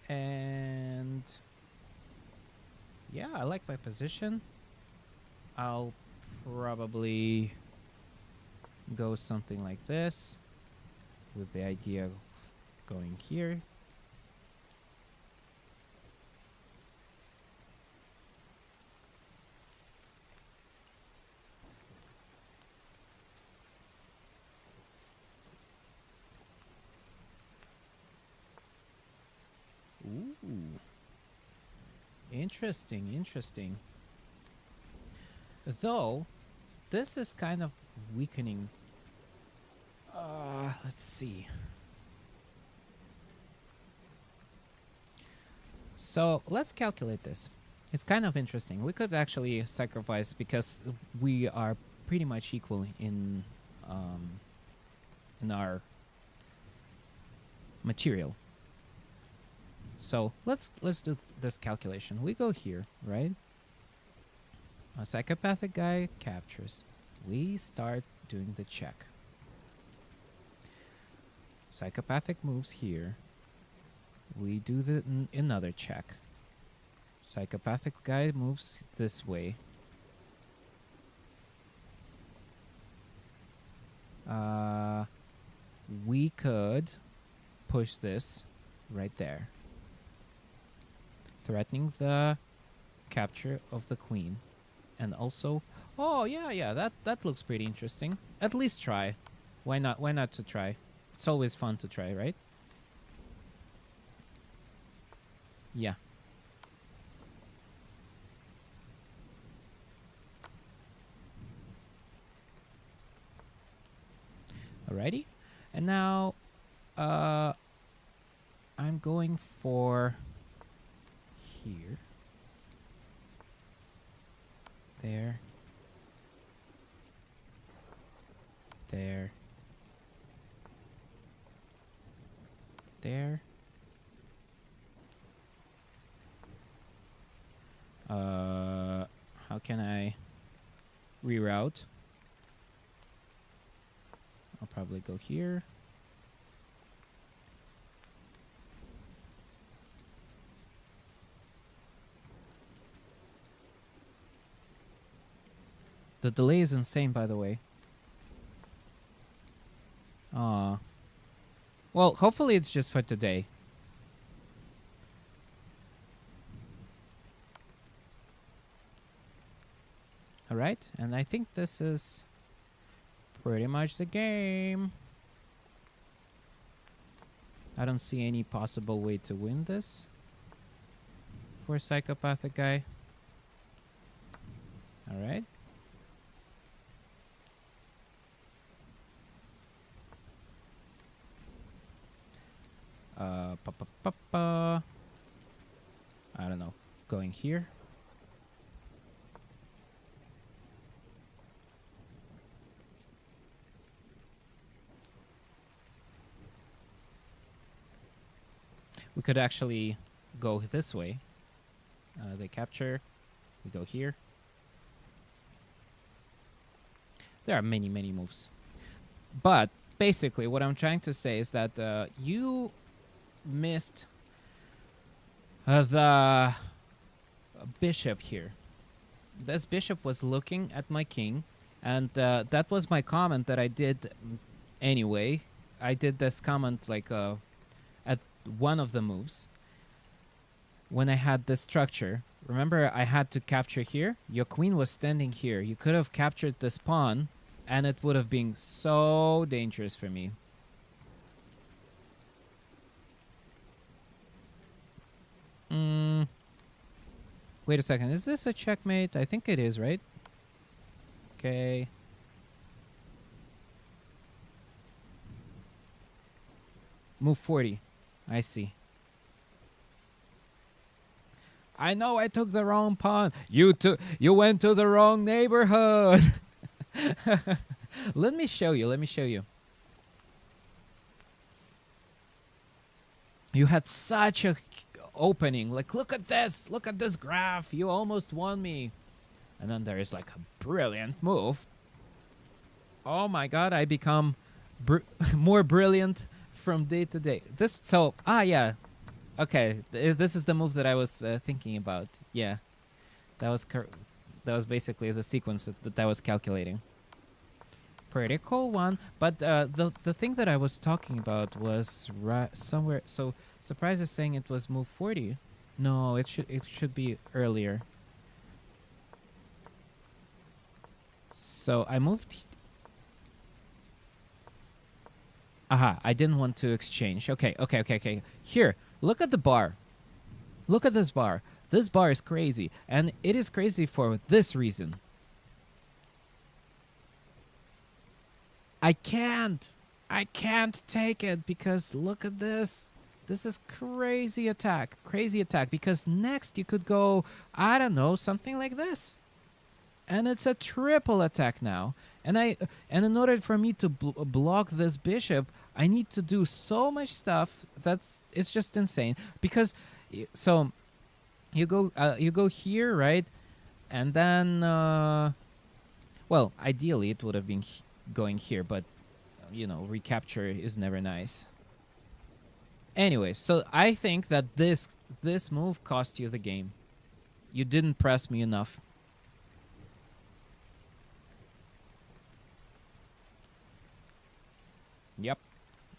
And yeah, I like my position. I'll probably go something like this with the idea of going here. Ooh. Interesting, interesting. Though, this is kind of weakening. Let's see. So, let's calculate this. It's kind of interesting. We could actually sacrifice because we are pretty much equal in our material. So let's do this calculation. We go here, right? A psychopathic guy captures. We start doing the check. Psychopathic moves here. We do the another check. Psychopathic guy moves this way. We could push this right there, threatening the capture of the queen. And also, oh yeah, that looks pretty interesting. At least try. Why not to try? It's always fun to try, right? Yeah. Alrighty. And now I'm going for here. There. There. There. How can I reroute? I'll probably go here. The delay is insane, by the way. Aw. Well, hopefully it's just for today. Alright, and I think this is pretty much the game. I don't see any possible way to win this for a psychopathic guy. Alright. I don't know. Going here. We could actually go this way. They capture. We go here. There are many moves. But basically what I'm trying to say is that you missed the bishop here. This bishop was looking at my king, and that was my comment that I did anyway. I did this comment like at one of the moves when I had this structure. Remember, I had to capture here. Your queen was standing here. You could have captured this pawn, and it would have been so dangerous for me. Wait a second. Is this a checkmate? I think it is, right? Okay. Move 40. I see. I know I took the wrong pawn. You went to the wrong neighborhood. Let me show you. You had such a opening. Like, look at this graph. You almost won me. And then there is like a brilliant move. Oh my god, I become more brilliant from day to day. Yeah. Okay, this is the move that I was thinking about. Yeah. That was basically the sequence that I was calculating. Pretty cool one, but the thing that I was talking about was somewhere. So Surprise is saying it was move 40. No, it should be earlier. So I moved. Aha! I didn't want to exchange. Okay. Here, look at the bar. Look at this bar. This bar is crazy, and it is crazy for this reason. I can't take it because look at this. This is crazy attack, because next you could go, I don't know, something like this. And it's a triple attack now. And in order for me to block this bishop, I need to do so much stuff it's just insane. Because so you go here, right? And then well, ideally it would have been going here, but you know, recapture is never nice. Anyway, so I think that this move cost you the game. You didn't press me enough.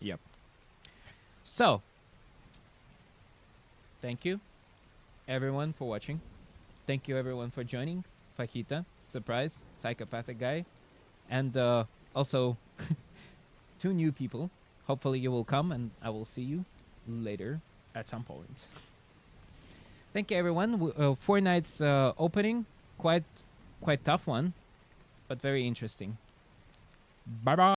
Yep. So, thank you everyone for watching. Thank you everyone for joining. Fajita, Surprise, Psychopathic Guy, and also 2 new people. Hopefully you will come and I will see you later at some point. Thank you everyone. 4 nights opening, quite tough one, but very interesting. Bye bye.